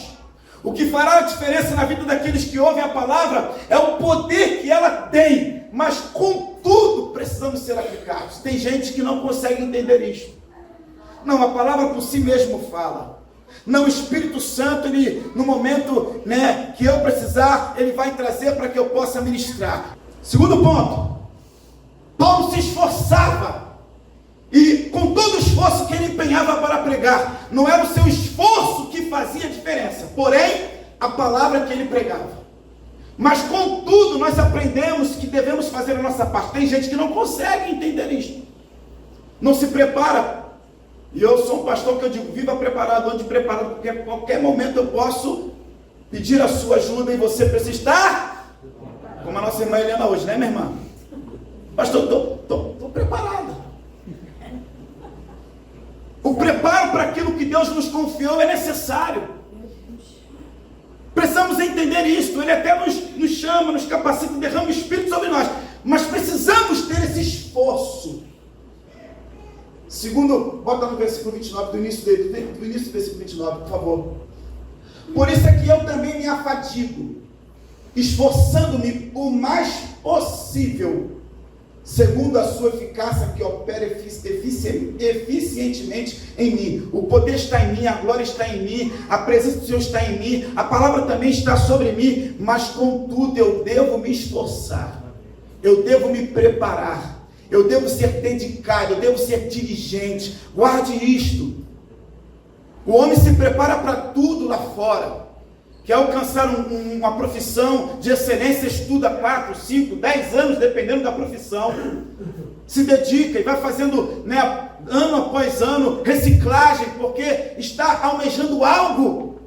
O que fará a diferença na vida daqueles que ouvem a palavra é o poder que ela tem. Mas, contudo, precisamos ser aplicados. Tem gente que não consegue entender isso. Não, a palavra por si mesmo fala. Não, o Espírito Santo, ele, no momento, que eu precisar, ele vai trazer para que eu possa ministrar. Segundo ponto, Paulo se esforçava, e com todo o esforço que ele empenhava para pregar, não era o seu esforço que fazia a diferença, porém, a palavra que ele pregava. Mas, contudo, nós aprendemos que devemos fazer a nossa parte. Tem gente que não consegue entender isso, não se prepara. E eu sou um pastor que eu digo: viva preparado, ande preparado, porque a qualquer momento eu posso pedir a sua ajuda, e você precisa estar, como a nossa irmã Helena hoje, né, minha irmã? Pastor, estou preparado. O preparo para aquilo que Deus nos confiou é necessário. Precisamos precisamos entender isso. Ele até nos chama, nos capacita, derrama o Espírito sobre nós. Mas precisamos ter esse esforço. Segundo, bota no versículo 29, do início do versículo 29, por favor. Por isso é que eu também me afadigo, esforçando-me o mais possível, segundo a sua eficácia que opera eficientemente em mim. O poder está em mim, a glória está em mim, a presença do Senhor está em mim, a palavra também está sobre mim, mas contudo eu devo me esforçar, eu devo me preparar, eu devo ser dedicado, eu devo ser diligente. Guarde isto. O homem se prepara para tudo lá fora. Quer alcançar uma profissão de excelência, estuda 4, 5, 10 anos, dependendo da profissão. Se dedica e vai fazendo, ano após ano, reciclagem, porque está almejando algo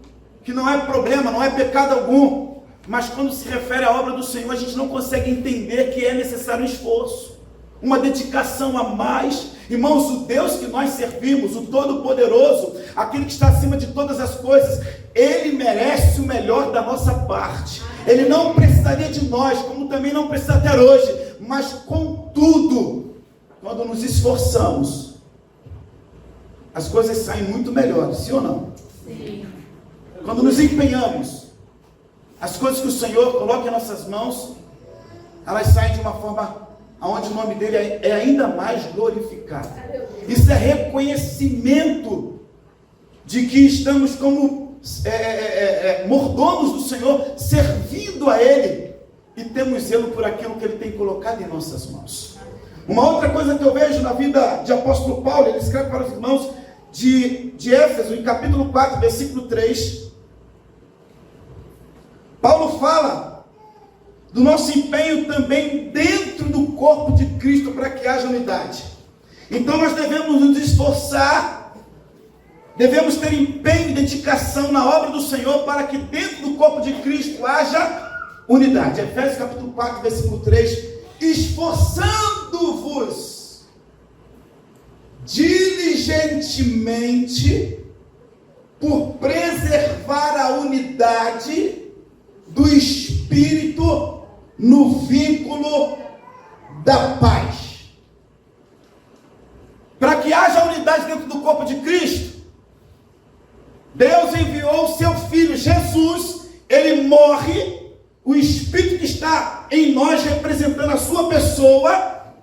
que não é problema, não é pecado algum. Mas quando se refere à obra do Senhor, a gente não consegue entender que é necessário um esforço, uma dedicação a mais. Irmãos, o Deus que nós servimos, o Todo-Poderoso, aquele que está acima de todas as coisas, Ele merece o melhor da nossa parte. Ele não precisaria de nós, como também não precisa até hoje, mas contudo, quando nos esforçamos, as coisas saem muito melhores, sim ou não? Sim. Quando nos empenhamos, as coisas que o Senhor coloca em nossas mãos, elas saem de uma forma onde o nome dele é ainda mais glorificado. Isso é reconhecimento de que estamos como mordomos do Senhor, servindo a Ele, e temos zelo por aquilo que Ele tem colocado em nossas mãos. Uma outra coisa que eu vejo na vida de apóstolo Paulo, ele escreve para os irmãos de Éfeso, em capítulo 4, versículo 3, Paulo fala do nosso empenho também dentro do corpo de Cristo para que haja unidade. Então nós devemos nos esforçar, devemos ter empenho e dedicação na obra do Senhor para que dentro do corpo de Cristo haja unidade. Efésios capítulo 4, versículo 3, esforçando-vos diligentemente por preservar a unidade do Espírito no vínculo da paz. Para que haja unidade dentro do corpo de Cristo, Deus enviou o seu Filho Jesus. Ele morre, o Espírito que está em nós representando a sua pessoa,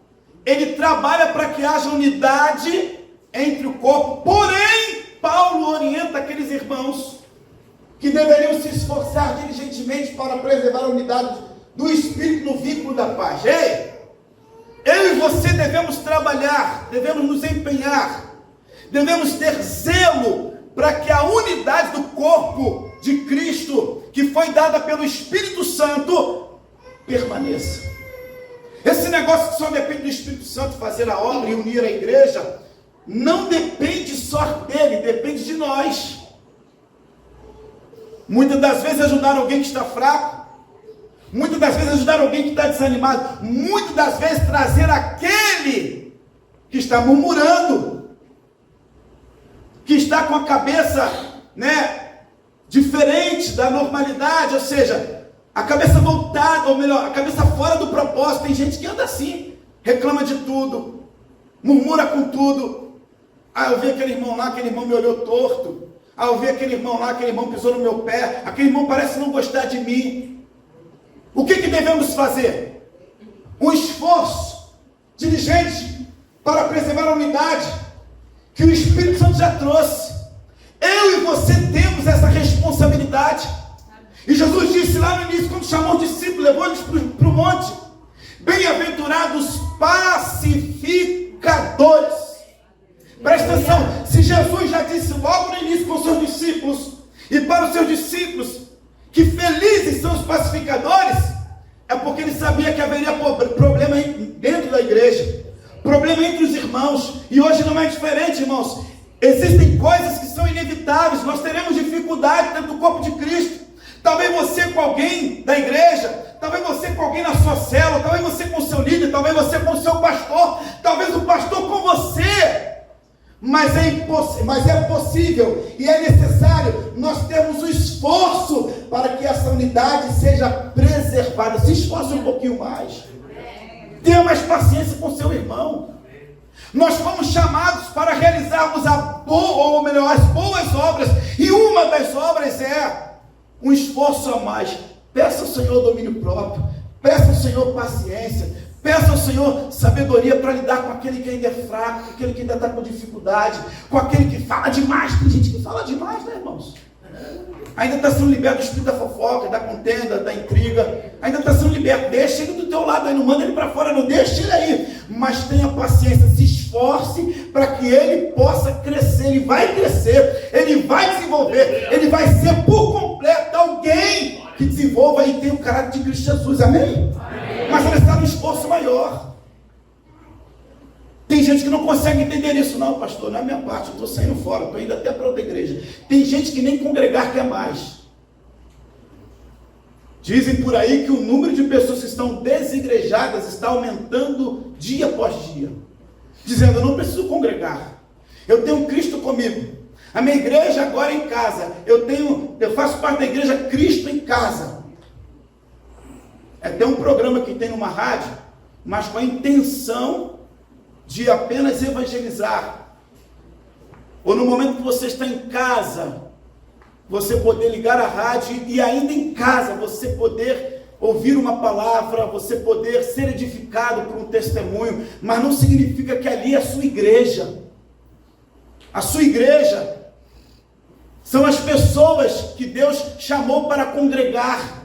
ele trabalha para que haja unidade entre o corpo. Porém, Paulo orienta aqueles irmãos que deveriam se esforçar diligentemente para preservar a unidade do Espírito no vínculo da paz. Ei, eu e você devemos trabalhar, devemos nos empenhar, devemos ter zelo para que a unidade do corpo de Cristo, que foi dada pelo Espírito Santo, permaneça. Esse negócio que só depende do Espírito Santo fazer a obra e unir a igreja, não depende só dele, depende de nós. Muitas das vezes ajudar alguém que está fraco, muitas das vezes ajudar alguém que está desanimado, muitas das vezes trazer aquele que está murmurando, que está com a cabeça, diferente da normalidade, ou seja, a cabeça voltada, ou melhor, a cabeça fora do propósito. Tem gente que anda assim, reclama de tudo, murmura com tudo. Eu vi aquele irmão lá, aquele irmão me olhou torto. Eu vi aquele irmão lá, aquele irmão pisou no meu pé, aquele irmão parece não gostar de mim. O que devemos fazer? Um esforço diligente para preservar a unidade que o Espírito Santo já trouxe. Eu e você temos essa responsabilidade. E Jesus disse lá no início, quando chamou os discípulos, levou eles para o monte: bem-aventurados pacificadores. Presta atenção, se Jesus já disse logo no início com os seus discípulos, e para os seus discípulos, que felizes são os pacificadores, é porque ele sabia que haveria problema dentro da igreja, problema entre os irmãos, e hoje não é diferente, irmãos. Existem coisas que são inevitáveis, nós teremos dificuldade dentro do corpo de Cristo. Talvez você com alguém da igreja, talvez você com alguém na sua célula, talvez você com o seu líder, talvez você com o seu pastor, talvez o pastor com você. Mas é possível e é necessário nós termos o esforço para que essa unidade seja preservada. Se esforce um pouquinho mais. Tenha mais paciência com seu irmão. Nós fomos chamados para realizarmos as boas obras, e uma das obras é um esforço a mais. Peça ao Senhor domínio próprio, peça ao Senhor paciência, peça ao Senhor sabedoria para lidar com aquele que ainda é fraco, com aquele que ainda está com dificuldade, com aquele que fala demais. Tem gente que fala demais, né, irmãos? Ainda está sendo liberto do espírito da fofoca, da contenda, da intriga. Ainda está sendo liberto. Deixa ele do teu lado aí, não manda ele para fora, não deixa ele aí. Mas tenha paciência, se esforce para que ele possa crescer. Ele vai crescer, ele vai desenvolver, ele vai ser por completo alguém que desenvolva e tenha o caráter de Cristo Jesus. Amém? Mas ele está no esforço maior. Tem gente que não consegue entender isso. Não, pastor, não é a minha parte, eu estou saindo fora, estou indo até para outra igreja. Tem gente que nem congregar quer mais. Dizem por aí que o número de pessoas que estão desigrejadas está aumentando dia após dia. Dizendo, eu não preciso congregar, eu tenho Cristo comigo. A minha igreja agora é em casa. Eu faço parte da igreja Cristo em casa. É até um programa que tem numa rádio, mas com a intenção de apenas evangelizar. Ou no momento que você está em casa, você poder ligar a rádio e ainda em casa você poder ouvir uma palavra, você poder ser edificado por um testemunho, mas não significa que ali é a sua igreja. A sua igreja são as pessoas que Deus chamou para congregar,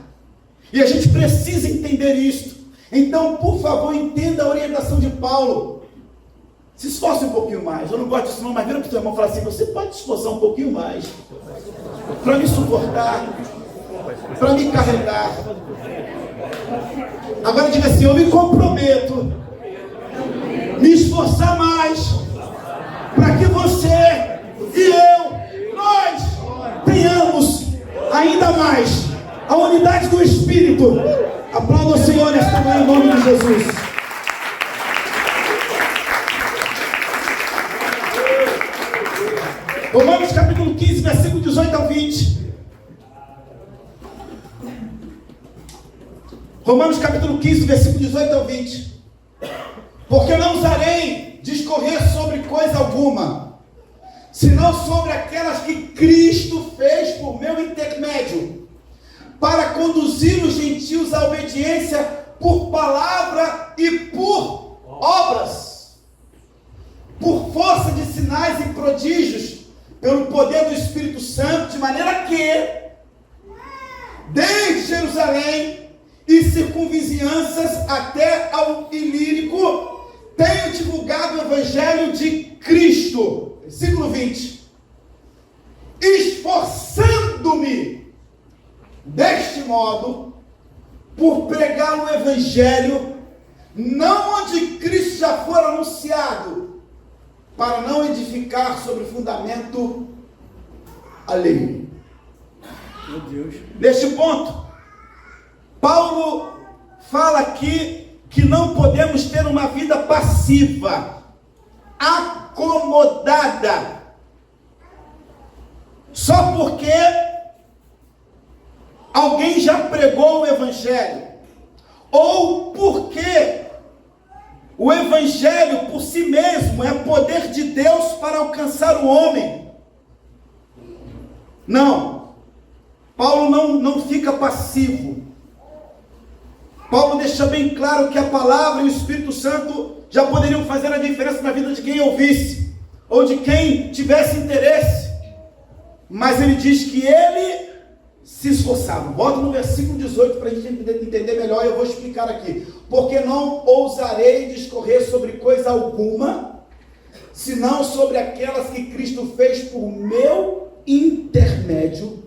e a gente precisa entender isto. Então, por favor, entenda a orientação de Paulo. Se esforce um pouquinho mais. Eu não gosto disso não, mas vira para o seu irmão e fala assim, você pode se esforçar um pouquinho mais para me suportar, para me carregar. Agora diga assim, eu me comprometo me esforçar mais para que você e nós tenhamos ainda mais a unidade do Espírito. Aplauda o Senhor nesta manhã em nome de Jesus. Romanos capítulo 15, versículo 18 ao 20. Romanos capítulo 15, versículo 18 ao 20. Porque não usarei discorrer sobre coisa alguma, senão sobre aquelas que Cristo fez por meu intermédio, para conduzir os gentios à obediência por palavra e por obras, por força de sinais e prodígios, pelo poder do Espírito Santo, de maneira que, desde Jerusalém e circunvizinhanças até ao Ilírico, tenho divulgado o Evangelho de Cristo. Versículo 20. Esforçando-me, deste modo, por pregar o Evangelho, não onde Cristo já for anunciado, para não edificar sobre fundamento alheio. Meu Deus. Neste ponto, Paulo fala aqui que não podemos ter uma vida passiva, acomodada, só porque alguém já pregou o Evangelho, ou porque o Evangelho por si mesmo é poder de Deus para alcançar o homem. Não, Paulo não fica passivo. Paulo deixa bem claro que a palavra e o Espírito Santo já poderiam fazer a diferença na vida de quem ouvisse, ou de quem tivesse interesse. Mas ele diz que ele se esforçava. Bota no versículo 18 para a gente entender melhor, eu vou explicar aqui. Porque não ousarei discorrer sobre coisa alguma, senão sobre aquelas que Cristo fez por meu intermédio,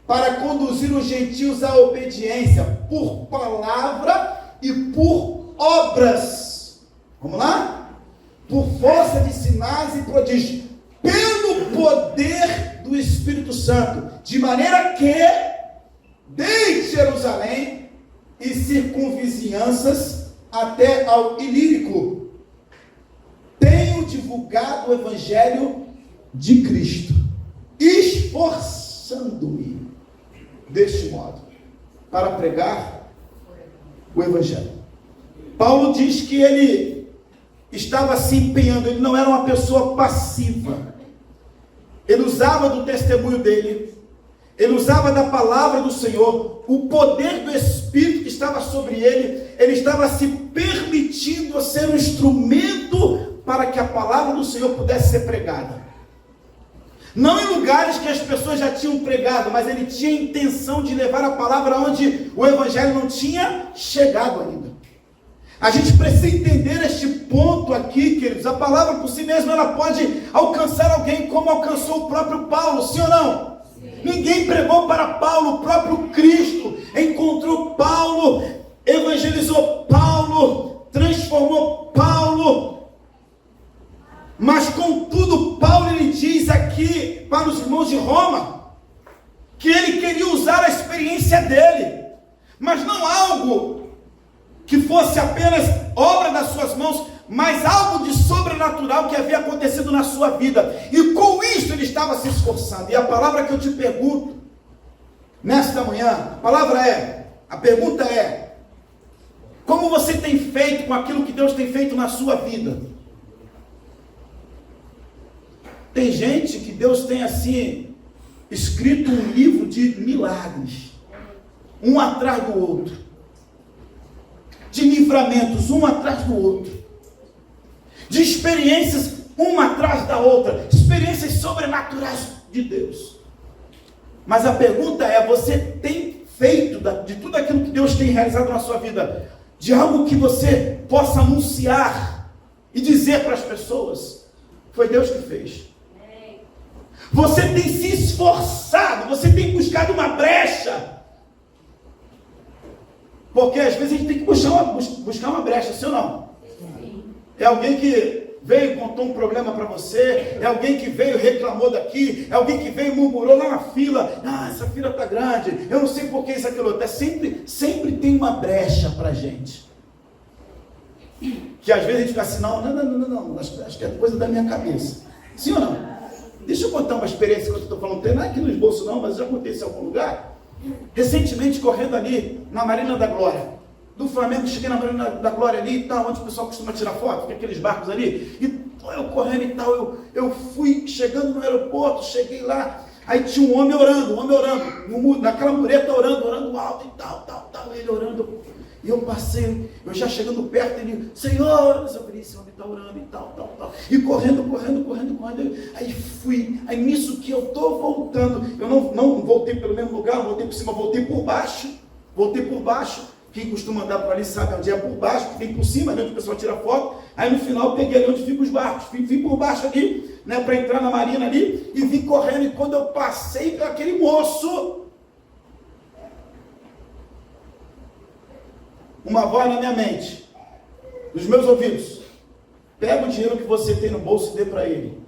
para conduzir os gentios à obediência, por palavra e por obras. Vamos lá? Por força de sinais e prodígios, pelo poder do Espírito Santo, de maneira que, desde Jerusalém e circunvizinhanças até ao Ilírico, tenho divulgado o Evangelho de Cristo, esforçando-me deste modo, para pregar o Evangelho. Paulo diz que ele estava se empenhando, ele não era uma pessoa passiva. Ele usava do testemunho dele, ele usava da palavra do Senhor, o poder do Espírito que estava sobre ele, ele estava se permitindo ser um instrumento para que a palavra do Senhor pudesse ser pregada. Não em lugares que as pessoas já tinham pregado, mas ele tinha a intenção de levar a palavra onde o Evangelho não tinha chegado ainda. A gente precisa entender este ponto aqui, queridos. A palavra por si mesma, ela pode alcançar alguém como alcançou o próprio Paulo, sim ou não? Sim. Ninguém pregou para Paulo, o próprio Cristo encontrou Paulo, evangelizou Paulo, transformou Paulo. Mas contudo, Paulo ele diz aqui para os irmãos de Roma, que ele queria usar a experiência dele, mas não algo que fosse apenas obra das suas mãos, mas algo de sobrenatural que havia acontecido na sua vida, e com isso ele estava se esforçando. E a palavra que eu te pergunto nesta manhã, a pergunta é: como você tem feito com aquilo que Deus tem feito na sua vida? Tem gente que Deus tem assim escrito um livro de milagres, um atrás do outro, de livramentos, um atrás do outro, de experiências uma atrás da outra, experiências sobrenaturais de Deus. Mas a pergunta é: você tem feito de tudo aquilo que Deus tem realizado na sua vida, de algo que você possa anunciar e dizer para as pessoas, foi Deus que fez? Você tem se esforçado, você tem buscado uma brecha, porque às vezes a gente tem que buscar uma brecha, sim ou não? Sim. É alguém que veio e contou um problema para você, é alguém que veio e reclamou daqui, é alguém que veio e murmurou lá na fila, essa fila está grande, eu não sei por que isso, aquilo outro. Sempre tem uma brecha para a gente, que às vezes a gente fica assim, não, acho que é coisa da minha cabeça, sim ou não? Deixa eu contar uma experiência que eu estou falando, não é aqui no esboço não, mas já aconteceu em algum lugar. Recentemente, correndo ali na Marina da Glória, do Flamengo, cheguei na Marina da Glória ali e tal, onde o pessoal costuma tirar foto, tem aqueles barcos ali, e eu correndo e tal, eu fui chegando no aeroporto, cheguei lá, aí tinha um homem orando, naquela mureta orando alto e tal, ele orando, e eu passei, eu já chegando perto, ele, Senhor, eu falei, esse homem está orando e tal, e correndo, aí nisso que eu estou voltando, eu não voltei pelo mesmo lugar, não voltei por cima, voltei por baixo, quem costuma andar por ali sabe onde é por baixo, vem por cima, onde o pessoal tira foto, aí no final peguei ali onde ficam os barcos, vim por baixo ali, né, para entrar na marina ali, e vim correndo, e quando eu passei para aquele moço, uma voz na minha mente, nos meus ouvidos: pega o dinheiro que você tem no bolso e dê para ele.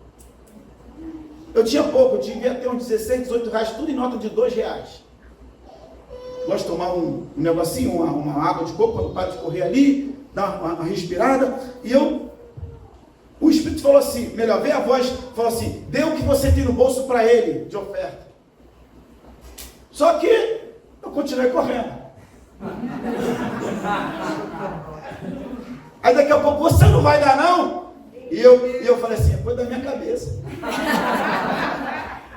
Eu tinha pouco, eu devia ter uns 16, 18 reais, tudo em nota de 2 reais. Gosto de tomar um negocinho, uma água de coco, quando para de correr ali, dar uma respirada, e o Espírito falou assim, melhor, veio a voz, falou assim: dê o que você tem no bolso para ele, de oferta. Só que eu continuei correndo. Aí daqui a pouco, você não vai dar não? E eu falei assim, é coisa da minha cabeça.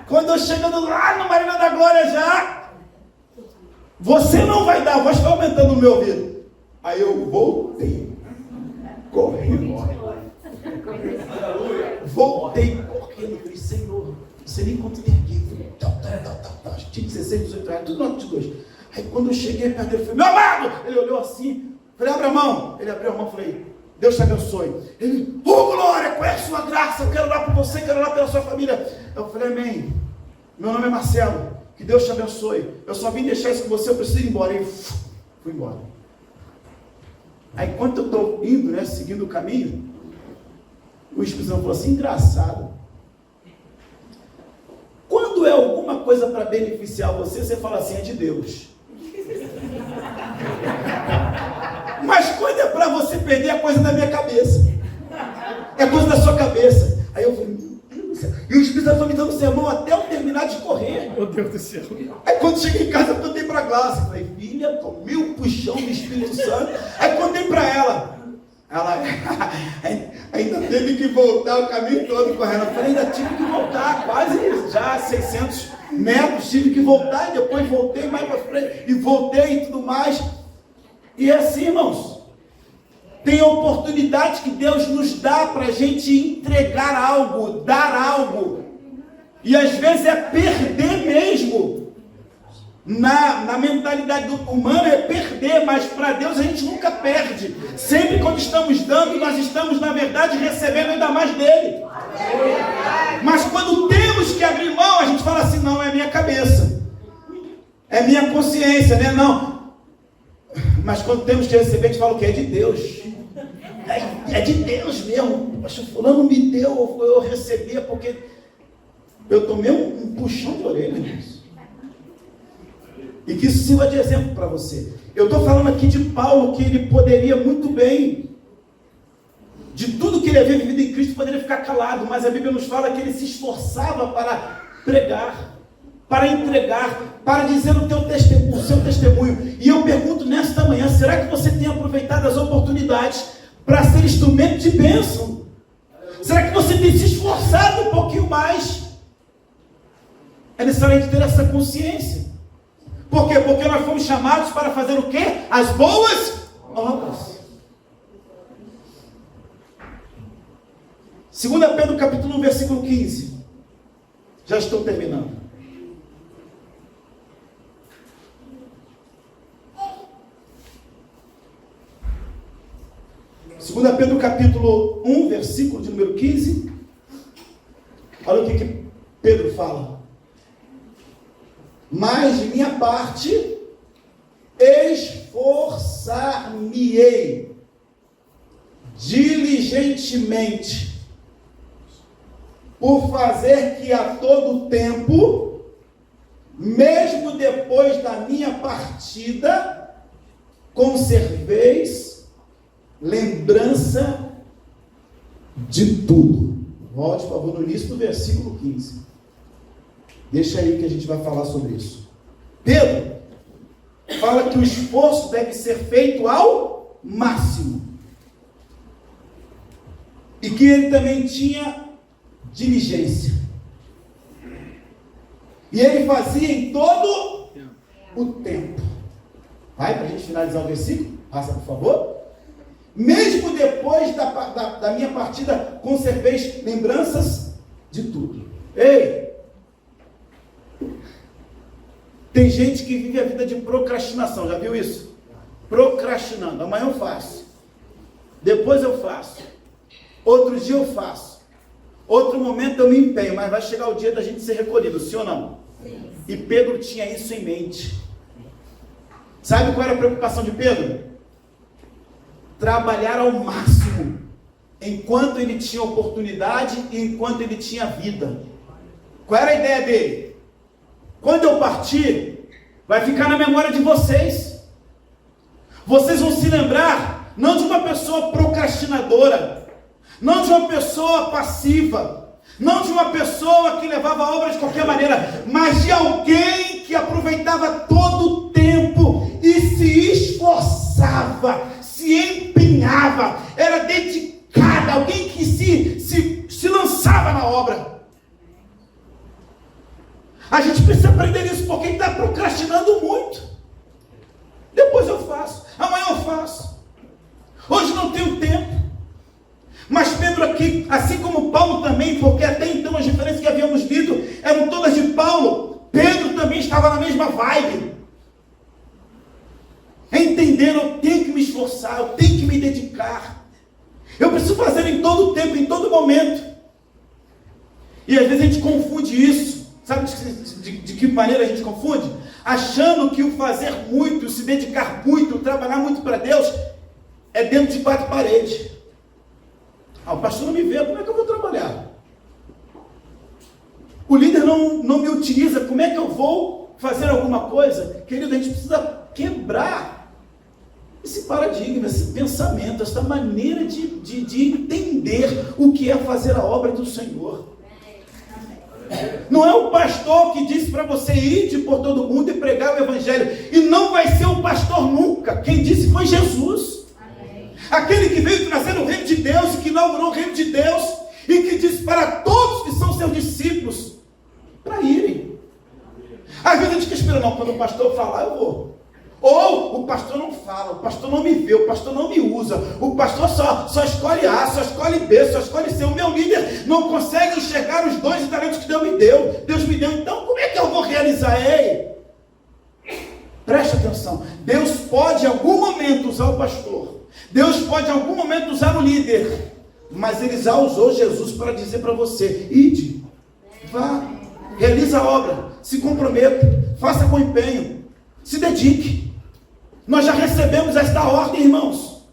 Quando eu chegando lá no Marina da Glória já, você não vai dar, a voz foi aumentando no meu ouvido. Aí eu voltei correndo, falei, Senhor, não sei nem quanto tem aqui, acho que tinha 16, 18 reais, tudo nota de 2. Aí quando eu cheguei perto dele, eu falei, meu amado! Ele olhou assim, falei, abre a mão. Ele abriu a mão, falei, Deus te abençoe. Ele, glória, qual é a sua graça? Eu quero orar por você, quero orar pela sua família. Eu falei, amém. Meu nome é Marcelo, que Deus te abençoe. Eu só vim deixar isso com você, eu preciso ir embora. E fui embora. Aí quando eu estou indo, né, seguindo o caminho, o Espírito Santo falou assim, engraçado. Quando é alguma coisa para beneficiar você, você fala assim, é de Deus. Mas quando é para você perder, é coisa da minha cabeça, é coisa da sua cabeça. Aí eu falei, meu Deus, E o Espírito Santo foi me dando sermão até eu terminar de correr. Meu Deus do céu. Aí quando cheguei em casa, eu contei para a Glaucia. Falei, filha, tomei um puxão do Espírito Santo. Aí contei para ela. Ela ainda teve que voltar o caminho todo correndo. Eu falei, ainda tive que voltar, quase já 600 metros. Tive que voltar e depois voltei mais para frente. E voltei e tudo mais. E é assim, irmãos. Tem oportunidade que Deus nos dá para a gente entregar algo, dar algo. E às vezes é perder mesmo. Na mentalidade humana é perder, mas para Deus a gente nunca perde. Sempre quando estamos dando, nós estamos, na verdade, recebendo ainda mais dele. Mas quando temos que abrir mão, a gente fala assim, não, é minha cabeça. É minha consciência, né? Não. Mas quando temos que receber, a gente fala o que? É de Deus. É de Deus mesmo. Poxa, fulano me deu, eu recebi, porque eu tomei um puxão de orelha, irmãos. E que isso sirva de exemplo para você. Eu estou falando aqui de Paulo, que ele poderia muito bem, de tudo que ele havia vivido em Cristo, poderia ficar calado, mas a Bíblia nos fala que ele se esforçava para pregar, para entregar, para dizer o seu testemunho. E eu pergunto nesta manhã, será que você tem aproveitado as oportunidades para ser instrumento de bênção? Será que você tem se esforçado um pouquinho mais? É necessário ter essa consciência. Por quê? Porque nós fomos chamados para fazer o quê? As boas obras. 2 Pedro capítulo 1, versículo 15. Já estou terminando. Segunda Pedro capítulo 1, versículo de número 15. Olha o que Pedro fala. Mas de minha parte, esforçar-me-ei diligentemente por fazer que a todo tempo, mesmo depois da minha partida, conserveis lembrança de tudo. Volte, por favor, no início do versículo 15. Deixa aí que a gente vai falar sobre isso. Pedro fala que o esforço deve ser feito ao máximo. E que ele também tinha diligência. E ele fazia em todo o tempo. Vai para a gente finalizar o versículo? Passa, por favor. Mesmo depois da minha partida, conserveis lembranças de tudo. Ei! Tem gente que vive a vida de procrastinação, já viu isso? Procrastinando, amanhã eu faço, depois eu faço, outro dia eu faço, outro momento eu me empenho, mas vai chegar o dia da gente ser recolhido, sim ou não? Sim. E Pedro tinha isso em mente. Sabe qual era a preocupação de Pedro? Trabalhar ao máximo, enquanto ele tinha oportunidade e enquanto ele tinha vida. Qual era a ideia dele? Quando eu partir, vai ficar na memória de vocês. Vocês vão se lembrar, não de uma pessoa procrastinadora, não de uma pessoa passiva, não de uma pessoa que levava a obra de qualquer maneira, mas de alguém que aproveitava todo o tempo e se esforçava, se empenhava, era dedicada, alguém que se lançava na obra. A gente precisa aprender isso, porque está procrastinando muito. Depois eu faço, amanhã eu faço, hoje não tenho tempo. Mas Pedro aqui, assim como Paulo também, porque até então as referências que havíamos lido eram todas de Paulo, Pedro também estava na mesma vibe. Entender, eu tenho que me esforçar, eu tenho que me dedicar, eu preciso fazer em todo tempo, em todo momento. E às vezes a gente confunde isso. Sabe de que maneira a gente confunde? Achando que o fazer muito, o se dedicar muito, o trabalhar muito para Deus é dentro de 4 paredes. O pastor não me vê, como é que eu vou trabalhar? O líder não me utiliza, como é que eu vou fazer alguma coisa? Querido, a gente precisa quebrar esse paradigma, esse pensamento, essa maneira de entender o que é fazer a obra do Senhor. Não é o pastor que disse para você ir por todo mundo e pregar o evangelho. E não vai ser o pastor nunca. Quem disse foi Jesus. Aquele que veio trazer o reino de Deus e que inaugurou o reino de Deus e que disse para todos que são seus discípulos para irem. Às vezes a gente fica esperando, não, quando o pastor falar eu vou. Ou o pastor não fala, o pastor não me vê, o pastor não me usa, o pastor só escolhe A, só escolhe B, só escolhe C. O meu líder não consegue enxergar os dons e talentos que Deus me deu. Então como é que eu vou realizar? Ei, preste atenção. Deus pode em algum momento usar o pastor, Deus pode em algum momento usar o líder, mas Ele já usou Jesus para dizer para você: ide, vá, realiza a obra, se comprometa, faça com empenho, se dedique. Nós já recebemos esta ordem, irmãos.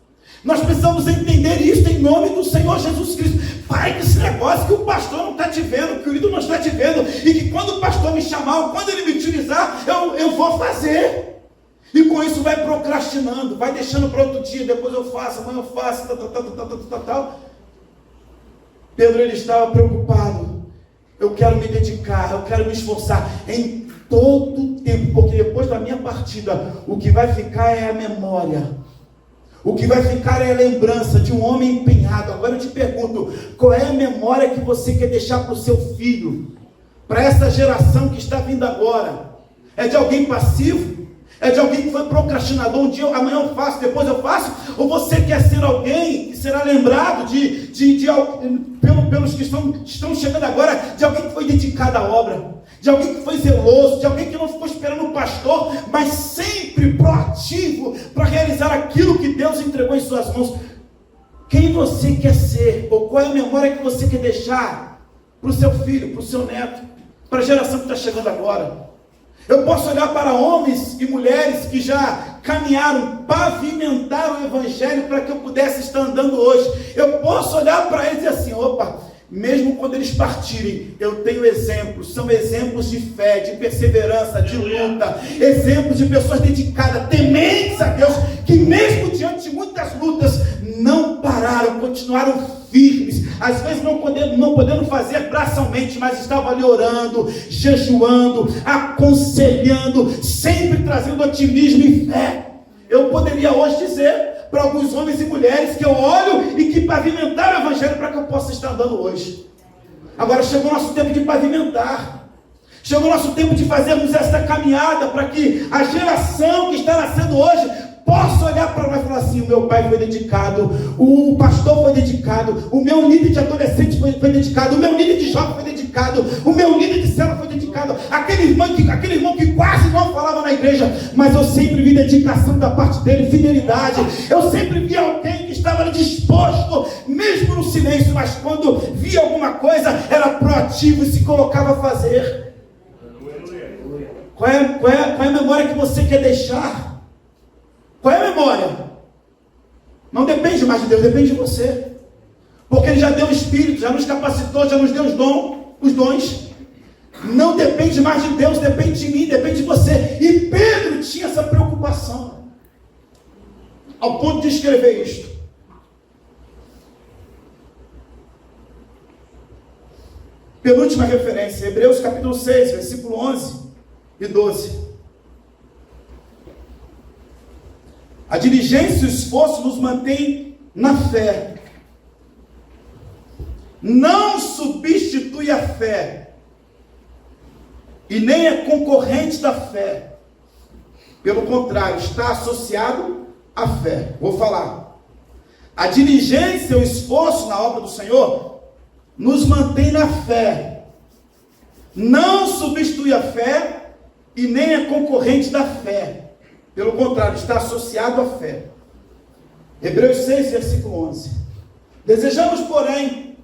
Nós precisamos entender isso em nome do Senhor Jesus Cristo. Para que esse negócio que o pastor não está te vendo, que o líder não está te vendo, e que quando o pastor me chamar, ou quando ele me utilizar, eu vou fazer. E com isso vai procrastinando, vai deixando para outro dia, depois eu faço, amanhã eu faço, tal. Pedro, ele estava preocupado. Eu quero me dedicar, eu quero me esforçar em todo o tempo, porque depois da minha partida, o que vai ficar é a memória. O que vai ficar é a lembrança de um homem empenhado. Agora eu te pergunto, qual é a memória que você quer deixar para o seu filho? Para essa geração que está vindo agora? É de alguém passivo? É de alguém que foi procrastinador? Um dia, amanhã eu faço, depois eu faço? Ou você quer ser alguém que será lembrado pelos que estão chegando agora, de alguém que foi dedicado à obra, de alguém que foi zeloso, de alguém que não ficou esperando o pastor, mas sempre proativo para realizar aquilo que Deus entregou em suas mãos? Quem você quer ser? Ou qual é a memória que você quer deixar para o seu filho, para o seu neto, para a geração que está chegando agora? Eu posso olhar para homens e mulheres que já caminharam, pavimentaram o evangelho para que eu pudesse estar andando hoje. Eu posso olhar para eles e dizer assim: opa, mesmo quando eles partirem, eu tenho exemplos, são exemplos de fé, de perseverança, de luta, exemplos de pessoas dedicadas, tementes a Deus, que mesmo diante de muitas lutas, não pararam, continuaram firmes, às vezes não podendo fazer braçalmente, mas estavam ali orando, jejuando, aconselhando, sempre trazendo otimismo e fé. Eu poderia hoje dizer para alguns homens e mulheres que eu olho e que pavimentaram o evangelho para que eu possa estar andando hoje. Agora chegou o nosso tempo de pavimentar. Chegou o nosso tempo de fazermos esta caminhada para que a geração que está nascendo hoje possa olhar para nós e falar assim: o meu pai foi dedicado, o pastor foi dedicado, o meu líder de adolescente foi dedicado, o meu líder de jovem foi dedicado, o meu líder de célula foi dedicado, aquele irmão que quase não falava na igreja, mas eu sempre vi dedicação da parte dele, fidelidade. Eu sempre vi alguém que estava disposto, mesmo no silêncio, mas quando via alguma coisa, era proativo e se colocava a fazer. Qual é a memória que você quer deixar? Qual é a memória? Não depende mais de Deus, depende de você. Porque Ele já deu o Espírito, já nos capacitou, já nos deu os dons. Não depende mais de Deus, depende de mim, depende de você. E Pedro tinha essa preocupação, ao ponto de escrever isto. Penúltima referência, Hebreus capítulo 6, versículo 11 e 12. A diligência e o esforço nos mantém na fé. Não substitui a fé. E nem é concorrente da fé. Pelo contrário, está associado à fé. Vou falar. A diligência e o esforço na obra do Senhor nos mantém na fé. Não substitui a fé e nem é concorrente da fé. Pelo contrário, está associado à fé. Hebreus 6, versículo 11. Desejamos, porém,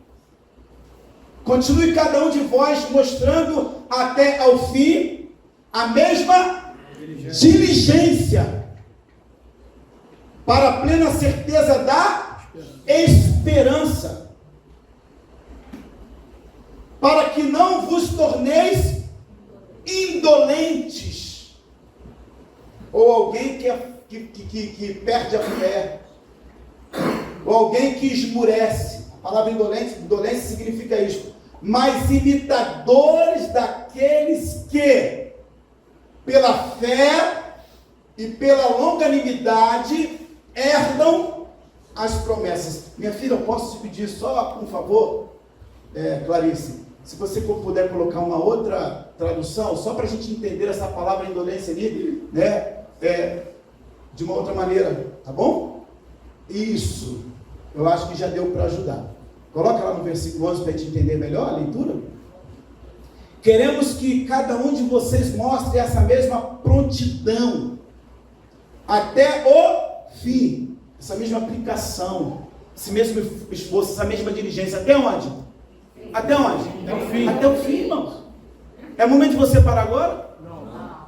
continue cada um de vós mostrando até ao fim a mesma diligência, para a plena certeza da esperança, para que não vos torneis indolentes, ou alguém que perde a fé, ou alguém que esmurece. A palavra indolência significa isso, mas imitadores daqueles que, pela fé e pela longanimidade, herdam as promessas. Minha filha, eu posso te pedir só um favor, Clarice? Se você puder colocar uma outra tradução, só para a gente entender essa palavra indolência ali, né? De uma outra maneira, tá bom? Isso, eu acho que já deu para ajudar. Coloca lá no versículo 11 para a gente entender melhor a leitura. Queremos que cada um de vocês mostre essa mesma prontidão até o fim, essa mesma aplicação, esse mesmo esforço, essa mesma diligência. Até onde? Até onde? Até o fim. Até o fim, irmãos. É momento de você parar agora?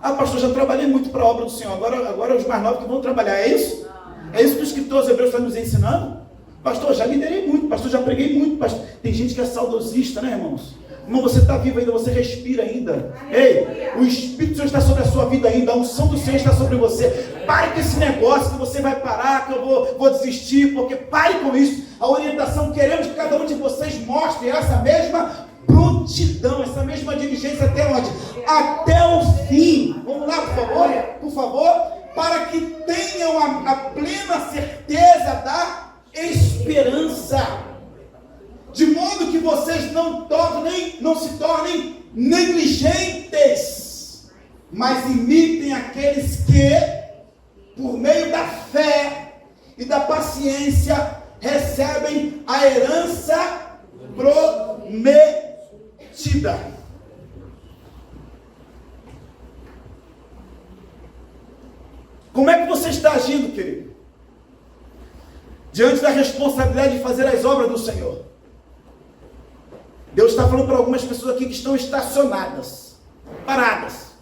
Ah, pastor, já trabalhei muito para a obra do Senhor, agora os mais novos que vão trabalhar, é isso? É isso que o escritor aos Hebreus está nos ensinando? Pastor, já liderei muito, pastor, já preguei muito, pastor. Tem gente que é saudosista, né, irmãos? Irmão, você está vivo ainda, você respira ainda. Ei, o Espírito do Senhor está sobre a sua vida ainda, a unção do Senhor está sobre você. Pare com esse negócio que você vai parar, que eu vou desistir, porque pare com isso. A orientação, queremos que cada um de vocês mostre essa mesma prontidão, essa mesma diligência até onde? Até o fim. Vamos lá, por favor? Por favor, para que tenham a plena certeza da esperança, de modo que vocês não se tornem negligentes, mas imitem aqueles que, por meio da fé e da paciência, recebem a herança prometida. Como é que você está agindo, querido? Diante da responsabilidade de fazer as obras do Senhor. Deus está falando para algumas pessoas aqui que estão estacionadas, paradas.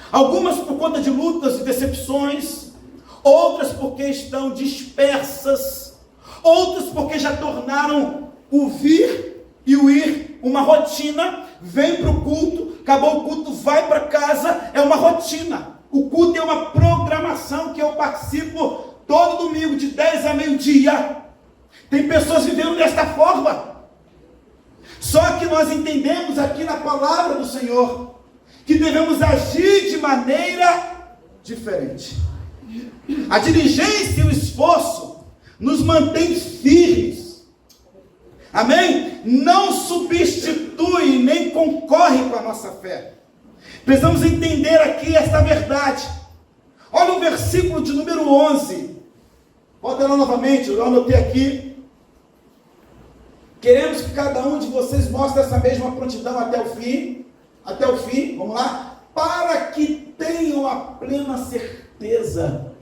Algumas por conta de lutas e decepções, outras porque estão dispersas, outras porque já tornaram o vir e o ir uma rotina. Vem para o culto, acabou o culto, vai para casa, é uma rotina. O culto é uma programação que eu participo todo domingo, de 10 a meio-dia. Tem pessoas vivendo desta forma. Só que nós entendemos aqui na palavra do Senhor que devemos agir de maneira diferente. A diligência e o esforço nos mantém firmes. Amém? Não substitui nem concorre com a nossa fé. Precisamos entender aqui esta verdade. Olha o versículo de número 11. Bota lá novamente, eu anotei aqui. Queremos que cada um de vocês mostre essa mesma prontidão até o fim, vamos lá, para que tenham a plena certeza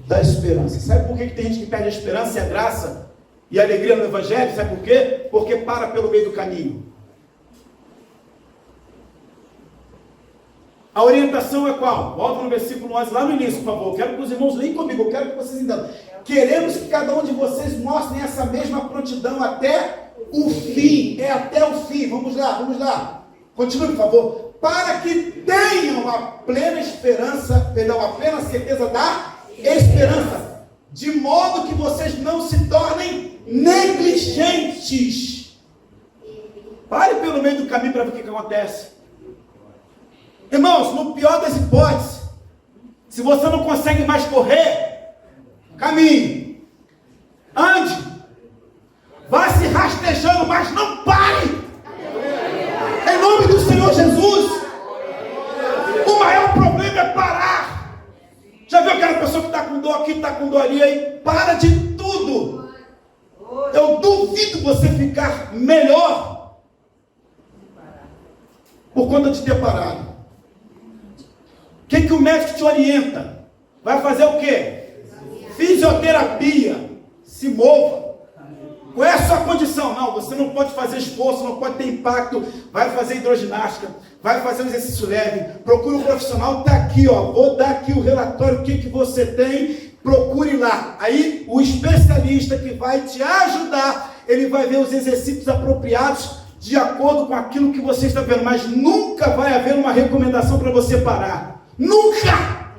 da esperança. Sabe por que tem gente que perde a esperança e a graça e a alegria no Evangelho? Sabe por quê? Porque para pelo meio do caminho. A orientação é qual? Volta no versículo 11, lá no início, por favor. Quero que os irmãos leiam comigo, eu quero que vocês entendam. Queremos que cada um de vocês mostrem essa mesma prontidão até o fim. É até o fim. Vamos lá. Continue, por favor. Para que tenham a plena esperança, a plena certeza da esperança. De modo que vocês não se tornem negligentes. Pare pelo meio do caminho para ver o que acontece. Irmãos, no pior das hipóteses, se você não consegue mais correr, caminhe, ande, vá se rastejando, mas não pare, em nome do Senhor Jesus. O maior problema é parar. Já viu aquela pessoa que está com dor aqui, está com dor ali, aí para de tudo. Eu duvido você ficar melhor por conta de ter parado. O que o médico te orienta? Vai fazer o quê? Fisioterapia. Se mova. Qual é a sua condição? Não, você não pode fazer esforço, não pode ter impacto. Vai fazer hidroginástica, vai fazer um exercício leve. Procure um profissional, está aqui, ó. Vou dar aqui o relatório, o que você tem. Procure lá. Aí o especialista que vai te ajudar, ele vai ver os exercícios apropriados de acordo com aquilo que você está vendo. Mas nunca vai haver uma recomendação para você parar. Nunca!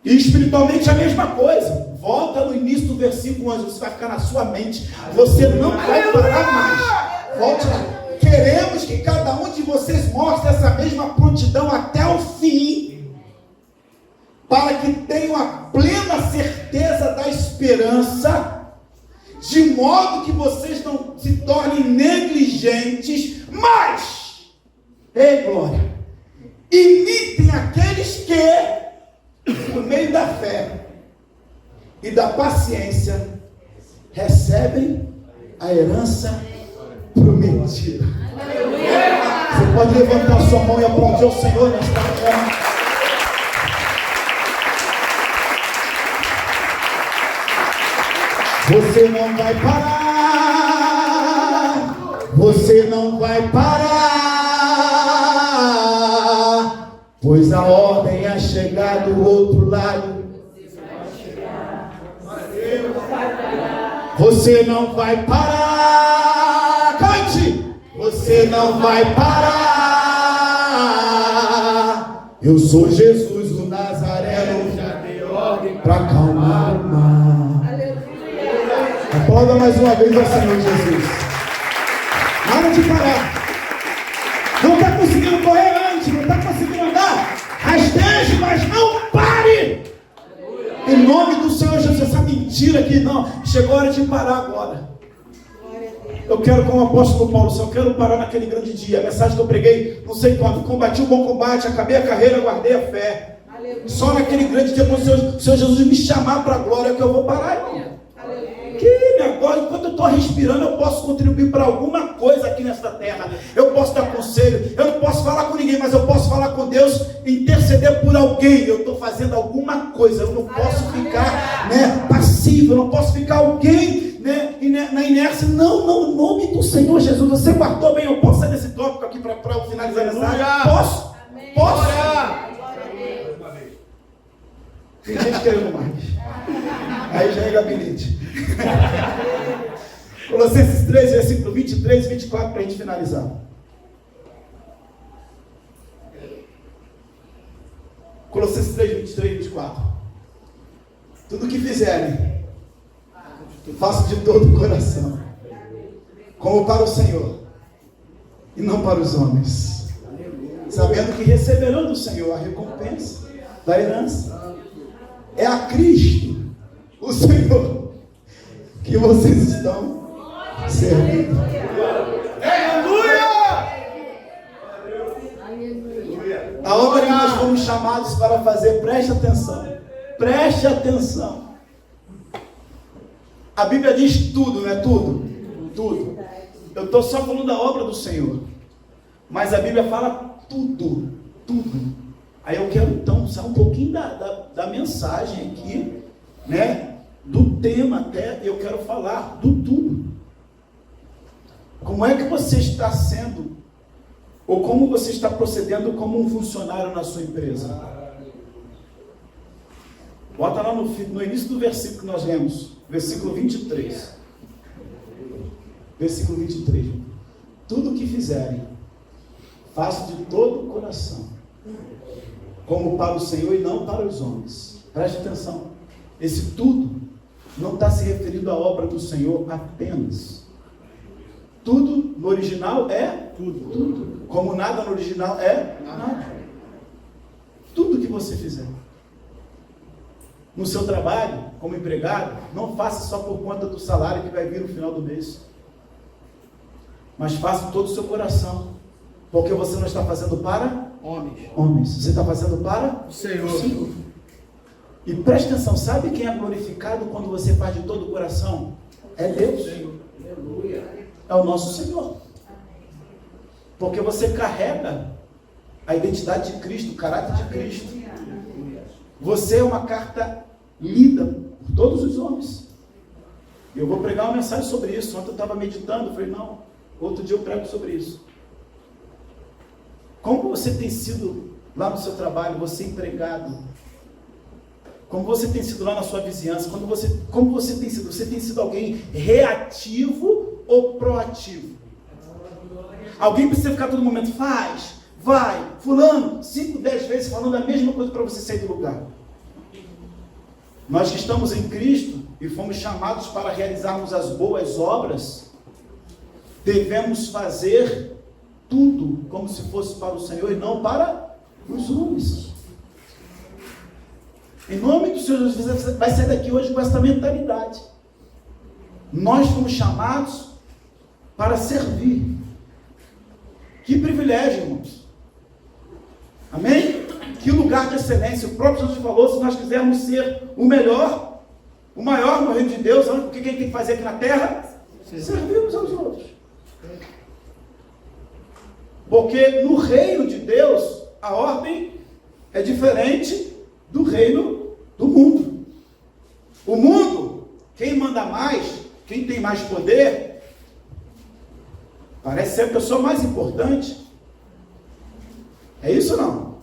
E espiritualmente a mesma coisa. Volta no início do versículo 11, você vai ficar na sua mente. Você não vai parar mais. Volte lá. Queremos que cada um de vocês mostre essa mesma prontidão até o fim, para que tenham a plena certeza da esperança, de modo que vocês não se tornem negligentes, mas, ei glória, imitem aqueles que, por meio da fé e da paciência, recebem a herança prometida. Você pode levantar sua mão e aplaudir ao Senhor nesta manhã. Você não vai parar. Você não vai parar, pois a ordem é chegar do outro lado. Você não vai parar. Cante. Você não vai parar. Eu sou Jesus o Nazareno, já dei ordem para acalmar o mar. Aplauda mais uma vez ao Senhor Jesus. Nada de parar. Não está conseguindo correr antes, não está conseguindo andar, rasteje, mas não pare. Em nome do Senhor Jesus, essa mentira aqui, não, chegou a hora de parar agora. Eu quero, como o apóstolo Paulo, eu quero parar naquele grande dia. A mensagem que eu preguei, não sei quando, combati o bom combate, acabei a carreira, guardei a fé. Só naquele grande dia, quando o Senhor Jesus me chamar para a glória, que eu vou parar, irmão. Que agora, enquanto eu estou respirando, eu posso contribuir para alguma coisa aqui nesta terra. Eu posso dar conselho, eu não posso falar com ninguém, mas eu posso falar com Deus, interceder por alguém. Eu estou fazendo alguma coisa, eu não posso ficar passivo, eu não posso ficar alguém na inércia. Não, no nome do Senhor Jesus. Você guardou bem, eu posso sair desse tópico aqui para finalizar a mensagem? Posso? Posso? Tem gente querendo mais. Aí já é gabinete. Colossenses 3, versículo 23 e 24, para a gente finalizar. Colossenses 3, 23 e 24. Tudo o que fizerem, façam de todo o coração, como para o Senhor, e não para os homens, sabendo que receberão do Senhor a recompensa da herança. É a Cristo, o Senhor, que vocês estão servindo. Aleluia! A obra que nós fomos chamados para fazer, preste atenção. Preste atenção. A Bíblia diz tudo, não é tudo? Tudo. Eu estou só falando da obra do Senhor. Mas a Bíblia fala tudo. Tudo. Aí eu quero então usar um pouquinho da mensagem aqui, do tema até, eu quero falar do tudo. Como é que você está sendo, ou como você está procedendo como um funcionário na sua empresa? Bota lá no início do versículo que nós lemos, versículo 23. Versículo 23. Tudo o que fizerem, façam de todo o coração, como para o Senhor e não para os homens. Preste atenção. Esse tudo não está se referindo à obra do Senhor apenas. Tudo no original é tudo. Tudo. Como nada no original é nada. Tudo que você fizer. No seu trabalho, como empregado, não faça só por conta do salário que vai vir no final do mês. Mas faça todo o seu coração. Porque você não está fazendo para homens. Você está fazendo para o Senhor. E preste atenção, sabe quem é glorificado quando você faz de todo o coração? É Deus. É o nosso Senhor. Porque você carrega a identidade de Cristo, o caráter de Cristo. Você é uma carta lida por todos os homens. Eu vou pregar uma mensagem sobre isso. Ontem eu estava meditando, falei, não, outro dia eu prego sobre isso. Como você tem sido lá no seu trabalho, você empregado? Como você tem sido lá na sua vizinhança? Como você tem sido? Você tem sido alguém reativo ou proativo? Alguém precisa ficar todo momento, faz, vai, fulano, 5, 10 vezes falando a mesma coisa para você sair do lugar. Nós que estamos em Cristo e fomos chamados para realizarmos as boas obras, devemos fazer tudo como se fosse para o Senhor e não para os homens. Em nome do Senhor Jesus, você vai sair daqui hoje com essa mentalidade. Nós fomos chamados para servir. Que privilégio, irmãos. Amém? Que lugar de excelência. O próprio Jesus falou, se nós quisermos ser o melhor, o maior no reino de Deus, o que a gente tem que fazer aqui na terra? Servirmos aos outros. Porque no reino de Deus, a ordem é diferente do reino do mundo. O mundo, quem manda mais, quem tem mais poder, parece ser a pessoa mais importante. É isso ou não?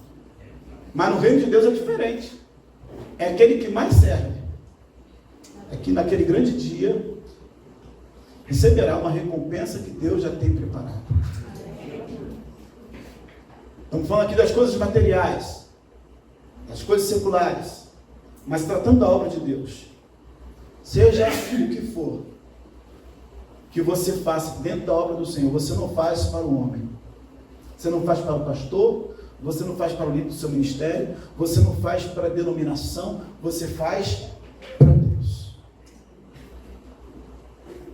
Mas no reino de Deus é diferente. É aquele que mais serve. É que naquele grande dia receberá uma recompensa que Deus já tem preparado. Estamos falando aqui das coisas materiais, das coisas seculares, mas tratando da obra de Deus. Seja o que for que você faça dentro da obra do Senhor, você não faz para o homem, você não faz para o pastor, você não faz para o líder do seu ministério, você não faz para a denominação, você faz para Deus.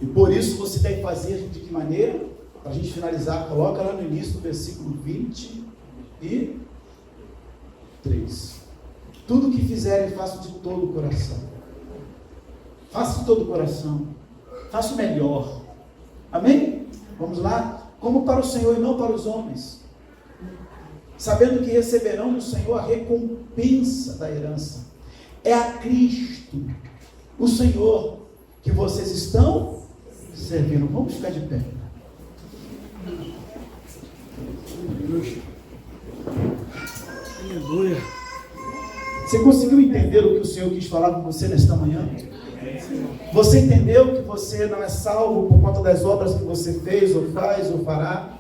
E por isso você deve fazer de que maneira? Para a gente finalizar, coloca lá no início do versículo 23. Tudo o que fizerem, façam de todo o coração. Faça de todo o coração. Faça o melhor. Amém? Vamos lá? Como para o Senhor e não para os homens. Sabendo que receberão do Senhor a recompensa da herança. É a Cristo, o Senhor, que vocês estão servindo. Vamos ficar de pé. Aleluia. Você conseguiu entender o que o Senhor quis falar com você nesta manhã? Você entendeu que você não é salvo por conta das obras que você fez, ou faz, ou fará,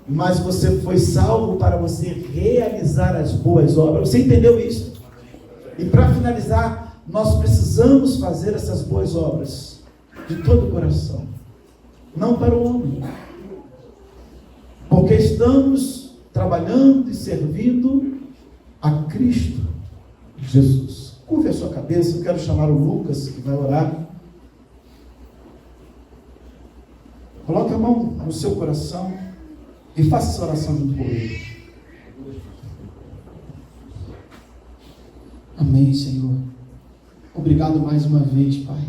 mas você foi salvo para você realizar as boas obras? Você entendeu isso? E para finalizar, nós precisamos fazer essas boas obras de todo o coração, não para o homem, porque estamos trabalhando e servindo a Cristo Jesus. Curve a sua cabeça, eu quero chamar o Lucas, que vai orar. Coloque a mão no seu coração e faça essa oração junto com ele. Amém, Senhor. Obrigado mais uma vez, Pai.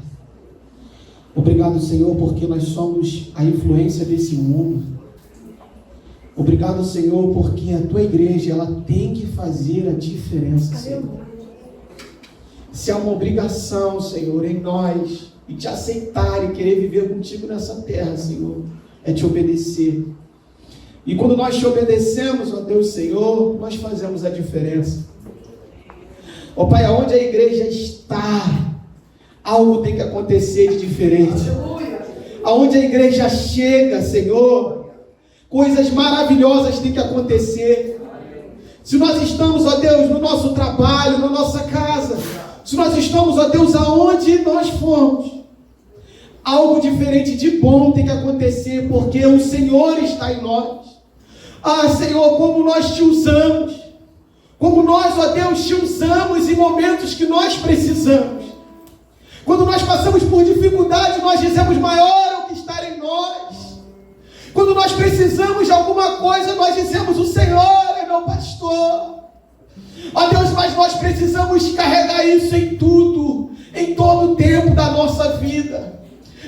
Obrigado, Senhor, porque nós somos a influência desse mundo. Obrigado, Senhor, porque a Tua igreja, ela tem que fazer a diferença, Senhor. Se há uma obrigação, Senhor, em nós, e te aceitar e querer viver contigo nessa terra, Senhor, é te obedecer. E quando nós te obedecemos, ó Deus, Senhor, nós fazemos a diferença. Ó Pai, aonde a igreja está, algo tem que acontecer de diferente. Aonde a igreja chega, Senhor, coisas maravilhosas têm que acontecer. Se nós estamos, ó Deus, no nosso trabalho, na nossa casa, se nós estamos, ó Deus, aonde nós formos, algo diferente de bom tem que acontecer, porque o Senhor está em nós. Ah, Senhor, como nós te usamos, como nós, ó Deus, te usamos em momentos que nós precisamos. Quando nós passamos por dificuldade, nós dizemos: maior é o que está em nós. Quando nós precisamos de alguma coisa, nós dizemos: o Senhor é meu pastor. Ó Deus, mas nós precisamos carregar isso em tudo, em todo o tempo da nossa vida.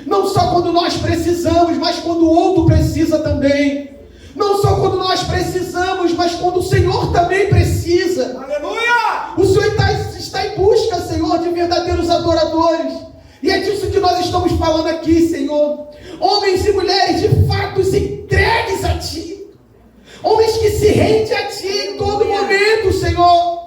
Não só quando nós precisamos, mas quando o outro precisa também. Não só quando nós precisamos, mas quando o Senhor também precisa. Aleluia! O Senhor está em busca, Senhor, de verdadeiros adoradores. E é disso que nós estamos falando aqui, Senhor. Homens e mulheres de fato entregues a Ti. Homens que se rendem a Ti em todo momento, Senhor.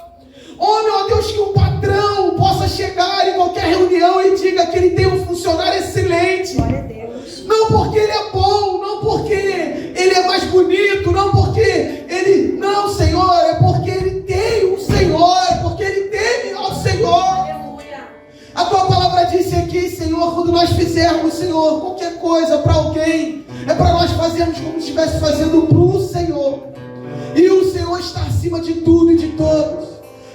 Homem, ó Deus, que um patrão possa chegar em qualquer reunião e diga que ele tem um funcionário excelente. Glória a Deus. Não porque ele é bom, não porque ele é mais bonito, não porque ele... Não, Senhor, é porque ele tem um Senhor, é porque ele teme ao Senhor. A Tua palavra disse aqui, Senhor, quando nós fizermos, Senhor, qualquer coisa para alguém, É para nós fazermos como se estivesse fazendo para o Senhor. E o Senhor está acima de tudo e de todos.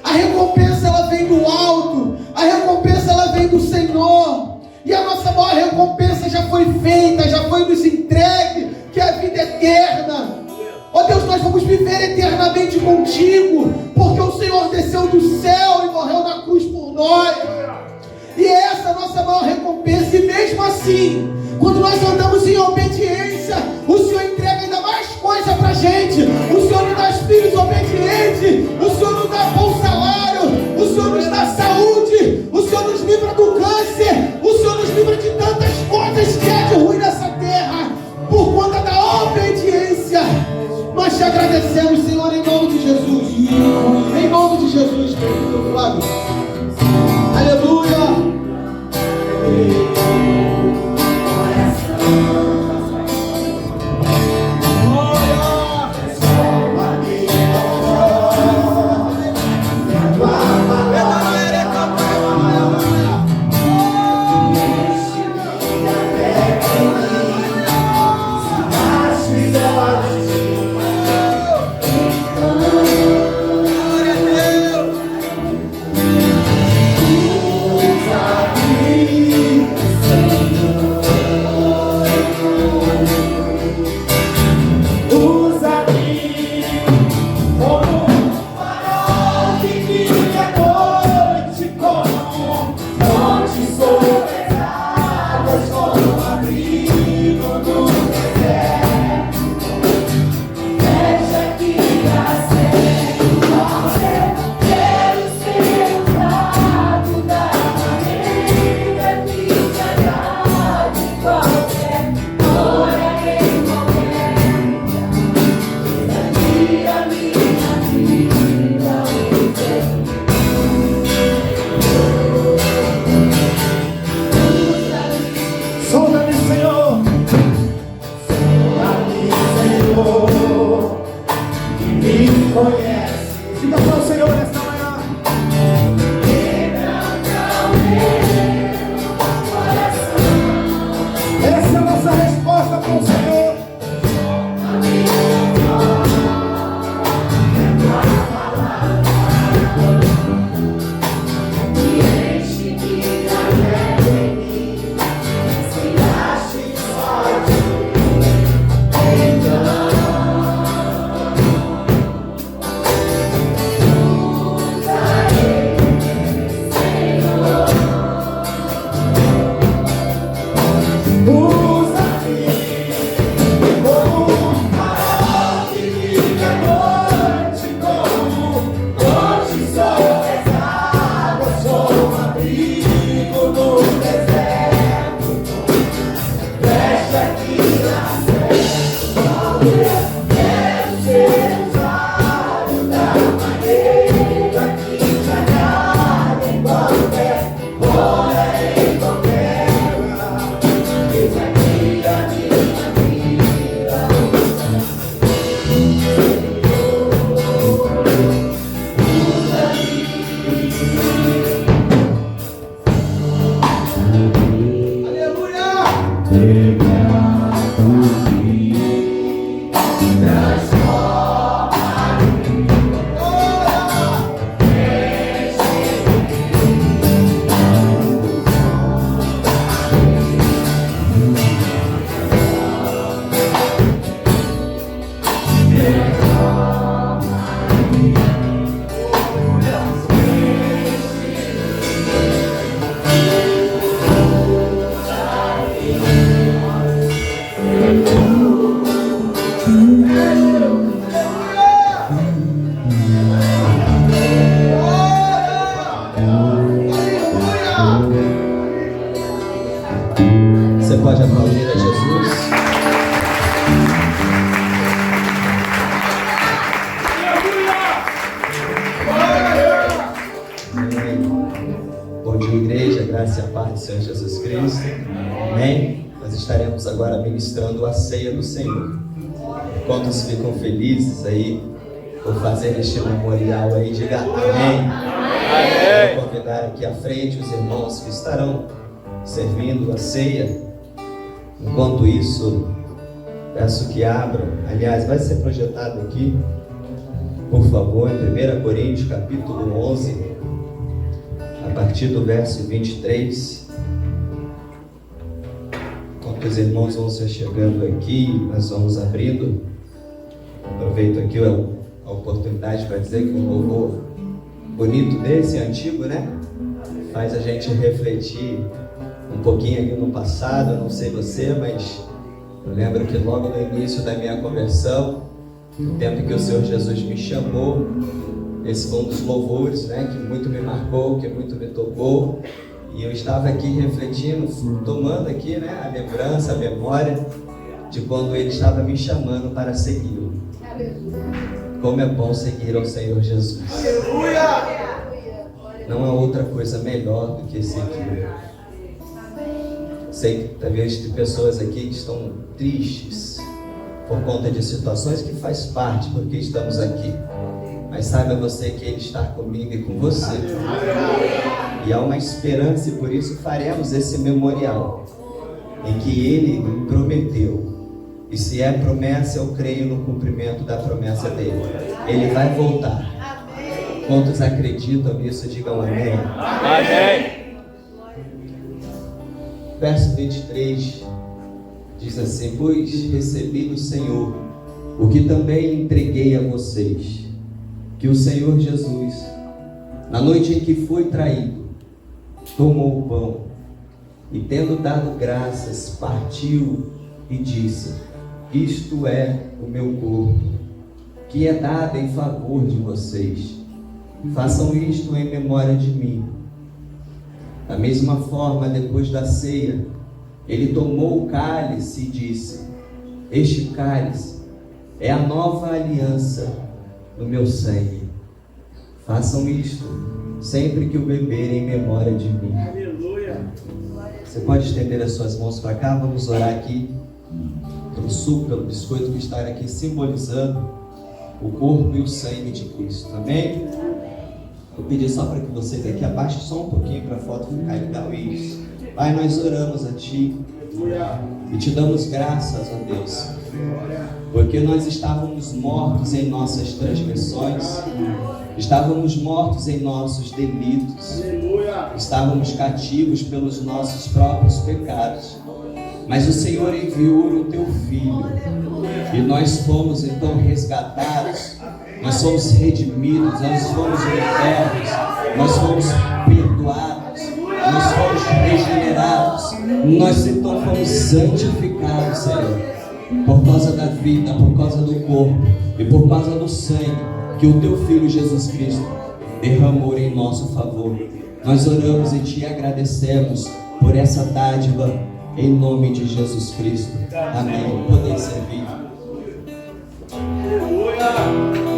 A recompensa ela vem do alto. A recompensa ela vem do Senhor. E a nossa maior recompensa já foi feita, já foi nos entregue, que é a vida eterna. Ó Deus, nós vamos viver eternamente contigo, porque o Senhor desceu do céu e morreu na cruz por nós. E essa é a nossa maior recompensa. E mesmo assim, quando nós andamos em obediência, o Senhor entrega ainda mais coisa pra gente. O Senhor nos dá filhos obedientes, o Senhor nos dá bom salário, o Senhor nos dá saúde, o Senhor nos livra do câncer, o Senhor nos livra de tantas coisas que há de ruim nessa terra, por conta da obediência. Nós te agradecemos, Senhor, em nome de Jesus. Em nome de Jesus, querido Flávio. Aleluia. Você pode aplaudir a Jesus? Bom dia, igreja, graça e a paz do Senhor Jesus Cristo. Amém? Nós estaremos agora ministrando a ceia do Senhor. Quantos ficam felizes aí por fazer este memorial aí? Diga amém. Amém. Vou convidar aqui à frente os irmãos que estarão servindo a ceia. Enquanto isso, Peço que abram, aliás, vai ser projetado aqui, por favor, em 1 Coríntios, capítulo 11, a partir do verso 23. Enquanto os irmãos vão se chegando aqui, nós vamos abrindo. Aproveito aqui a oportunidade para dizer que um louvor bonito desse, antigo, né? Faz a gente refletir um pouquinho aqui no passado. Eu não sei você, mas eu lembro que logo no início da minha conversão, no tempo que o Senhor Jesus me chamou, esse foi um dos louvores, né, que muito me marcou, que muito me tocou. E eu estava aqui refletindo, tomando aqui, né, a lembrança, a memória de quando Ele estava me chamando para segui-lo. Como é bom seguir ao Senhor Jesus. Não há outra coisa melhor do que seguir. Sei que talvez tem pessoas aqui que estão tristes por conta de situações que faz parte porque estamos aqui. Mas saiba você que Ele está comigo e com você. E há uma esperança e por isso faremos esse memorial em que Ele prometeu. E se é promessa, eu creio no cumprimento da promessa dele. Ele vai voltar. Quantos acreditam nisso, digam amém. Amém. Verso 23 diz assim: pois recebi do Senhor o que também entreguei a vocês, que o Senhor Jesus, na noite em que foi traído, tomou o pão e, tendo dado graças, partiu e disse: isto é o meu corpo, que é dado em favor de vocês. Façam isto em memória de mim. Da mesma forma, depois da ceia, Ele tomou o cálice e disse: este cálice é a nova aliança no meu sangue. Façam isto sempre que o beberem em memória de mim. Aleluia. Você pode estender as suas mãos para cá. Vamos orar aqui pelo suco, pelo biscoito que está aqui simbolizando o corpo e o sangue de Cristo. Amém? Vou pedir só para que você daqui abaixe só um pouquinho para a foto ficar legal. Isso. Pai, nós oramos a Ti e Te damos graças a Deus, porque nós estávamos mortos em nossas transgressões, estávamos mortos em nossos delitos, estávamos cativos pelos nossos próprios pecados, mas o Senhor enviou o Teu Filho e nós fomos então resgatados, nós fomos redimidos, nós fomos libertos, nós fomos perdoados, nós fomos regenerados, nós então fomos santificados, Senhor, por causa da vida, por causa do corpo e por causa do sangue que o Teu Filho Jesus Cristo derramou em nosso favor. Nós oramos e Te agradecemos por essa dádiva em nome de Jesus Cristo. Amém. Poder servir. Aleluia.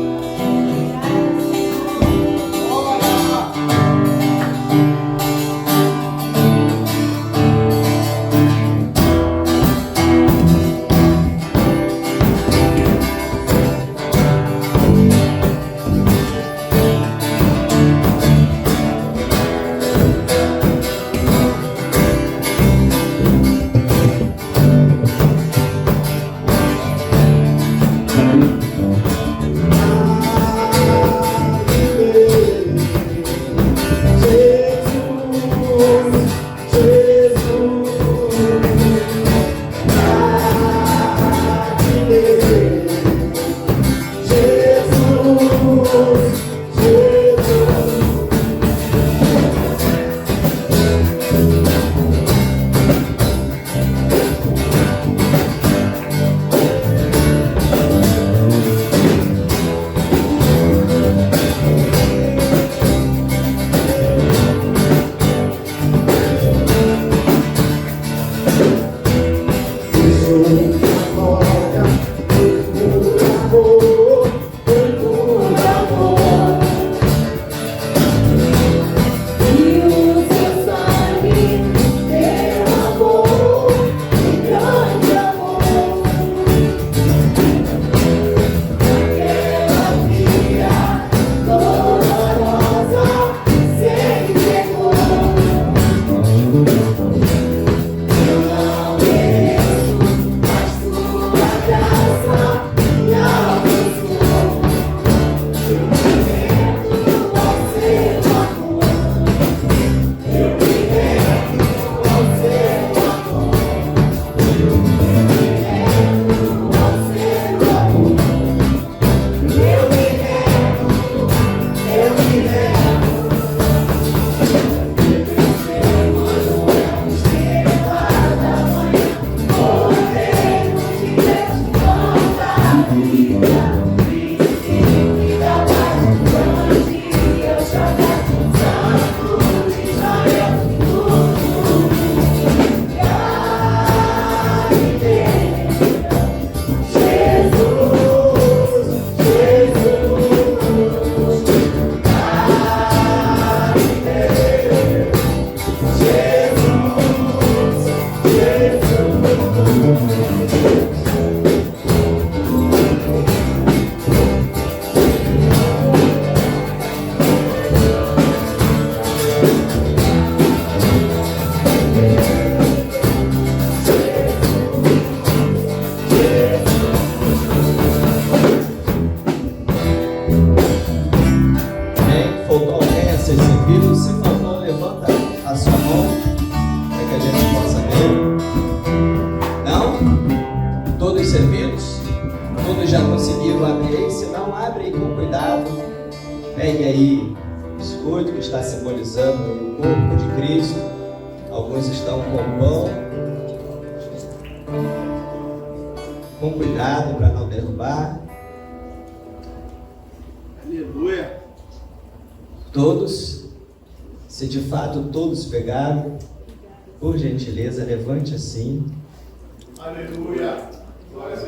Pegue aí o biscoito que está simbolizando o corpo de Cristo. Alguns estão com pão. Com cuidado para não derrubar. Aleluia. Todos, se de fato todos pegaram, por gentileza, levante assim. Aleluia.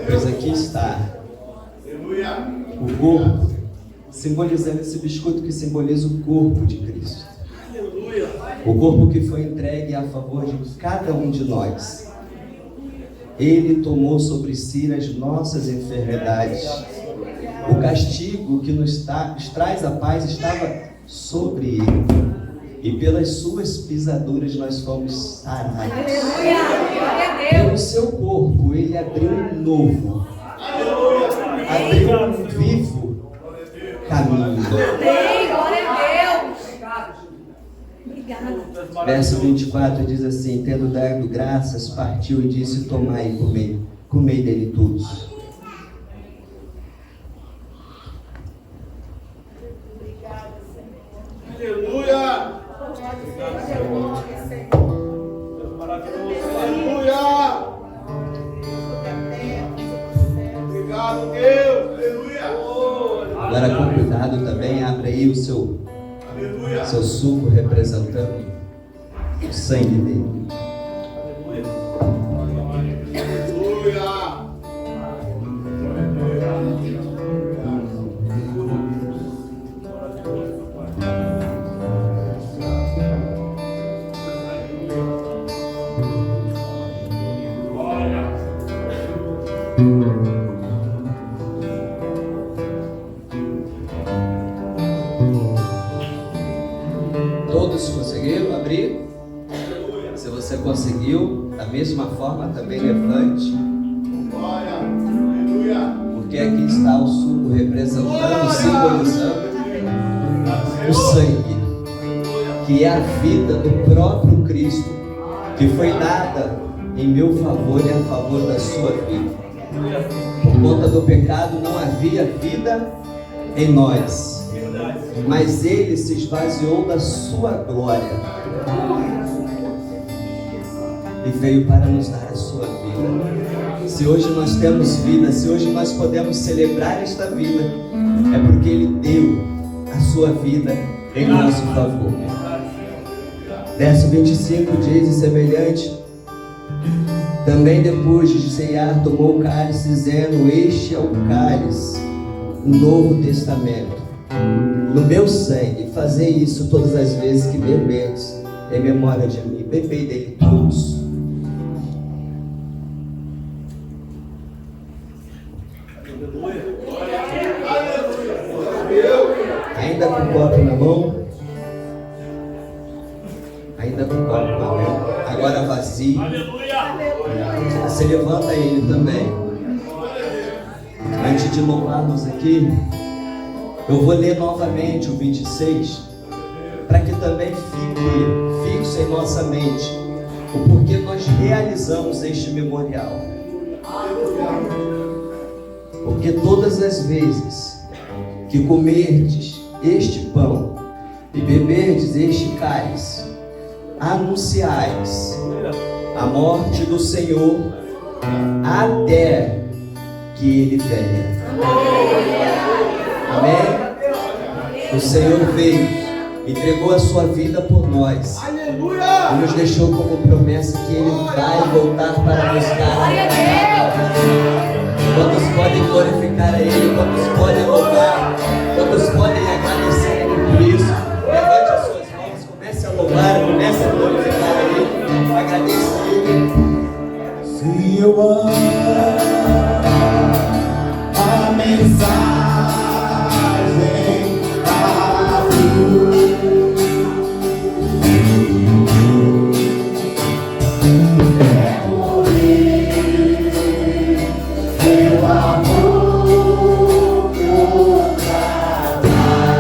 Pois aqui está Aleluia. o corpo, simbolizando esse biscoito que simboliza o corpo de Cristo. Aleluia. O corpo que foi entregue a favor de cada um de nós. Ele tomou sobre si as nossas enfermidades. O castigo que nos traz a paz estava sobre ele. E pelas suas pisaduras nós fomos sarados. Aleluia. Glória a Deus. Pelo seu corpo ele abriu um novo. Abriu um vivo caminho. Amém. Glória a Deus. Obrigada. Verso 24 diz assim: tendo dado graças, partiu e disse: tomai e comei dele todos. Aleluia. Aleluia. Obrigado, Deus. Aleluia. Agora com cuidado também, abra aí o seu suco representando o sangue dele. Todos conseguiram abrir? Se você conseguiu, da mesma forma também levante. Porque aqui está o suco representando, simbolizando o sangue, que é a vida do próprio Cristo, que foi dada em meu favor e a favor da sua vida. Por conta do pecado não havia vida em nós, mas ele se esvaziou da sua glória e veio para nos dar a sua vida. Se hoje nós temos vida, se hoje nós podemos celebrar esta vida, é porque ele deu a sua vida em nosso favor. Verso 25 diz: e semelhante, também depois de ceiar, tomou o cálice, dizendo: este é o cálice do Novo Testamento, no meu sangue. Fazei isso todas as vezes que beberdes, em memória de mim. Bebei dele todos. Ainda com o copo na mão, ainda com o copo na mão, agora vazio. Você levanta ele também. Antes de louvarmos aqui, eu vou ler novamente o 26, para que também fique fixo em nossa mente o porquê nós realizamos este memorial. Porque todas as vezes que comerdes este pão e beberdes este cálice, anunciais a morte do Senhor até que ele venha. Amém? O Senhor veio, entregou a sua vida por nós e nos deixou como promessa que ele vai voltar para nos dar. Quantos podem glorificar a ele, quantos podem louvar, quantos podem agradecer a ele por isso? Levante as suas mãos, comece a louvar, comece a glorificar a ele, agradeça a ele. Se eu amo a mensagem da cruz, é morrer, teu amor por cada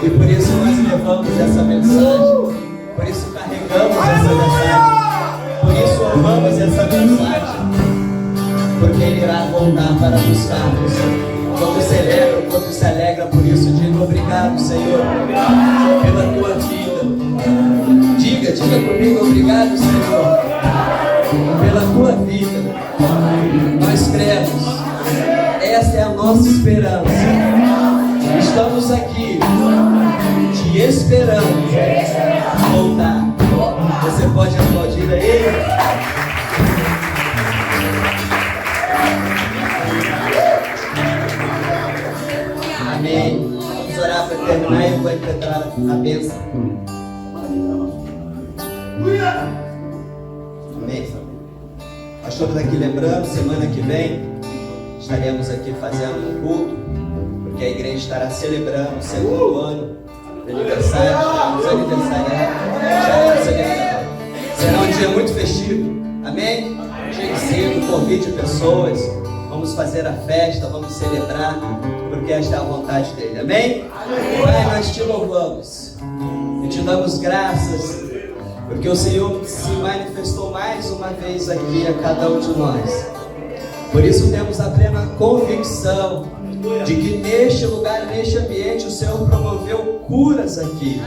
E por isso nós levamos essa mensagem. Por isso carregamos essa mensagem. Por isso amamos essa mensagem. Porque Ele irá voltar para buscar-nos. Quanto celebra, quanto se alegra por isso, diga obrigado, Senhor, pela tua vida. Diga comigo, obrigado, Senhor, pela tua vida. Nós cremos, essa é a nossa esperança. Estamos aqui te esperando voltar. Você pode aplaudir a Ele? Amém. Vamos orar para terminar e eu vou interpretar a bênção. Amém. Nós estamos aqui lembrando, semana que vem estaremos aqui fazendo um culto, porque a igreja estará celebrando o segundo ano de aniversário. Será um dia muito festivo. Amém? Cheio de cedo, convide pessoas. Vamos fazer a festa, vamos celebrar, porque esta é a vontade dele. Amém? Pai, nós te louvamos e te damos graças, porque o Senhor se manifestou mais uma vez aqui a cada um de nós. Por isso temos a plena convicção de que neste lugar, neste ambiente, o Senhor promoveu curas aqui.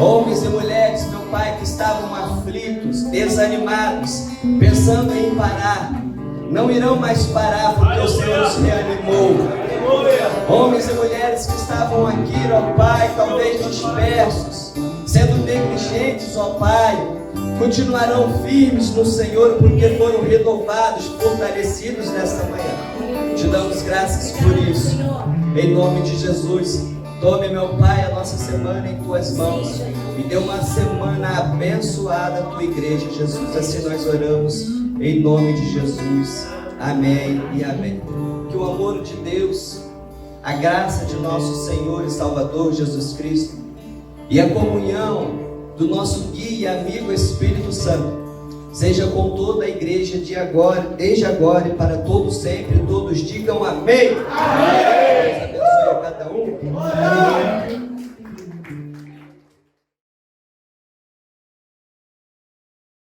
Homens e mulheres, meu Pai, que estavam aflitos, desanimados, pensando em parar, não irão mais parar, porque o Senhor os reanimou. Homens e mulheres que estavam aqui, ó Pai, talvez dispersos, sendo negligentes, ó Pai, continuarão firmes no Senhor, porque foram renovados, fortalecidos nesta manhã. Te damos graças por isso, em nome de Jesus. Tome, meu Pai, a nossa semana em Tuas mãos e dê uma semana abençoada à Tua igreja, Jesus. Assim nós oramos, em nome de Jesus. Amém e amém. Que o amor de Deus, a graça de nosso Senhor e Salvador Jesus Cristo e a comunhão do nosso guia e amigo Espírito Santo seja com toda a igreja de agora, desde agora e para todos sempre. Todos digam amém. Amém. Deus abençoe a cada um.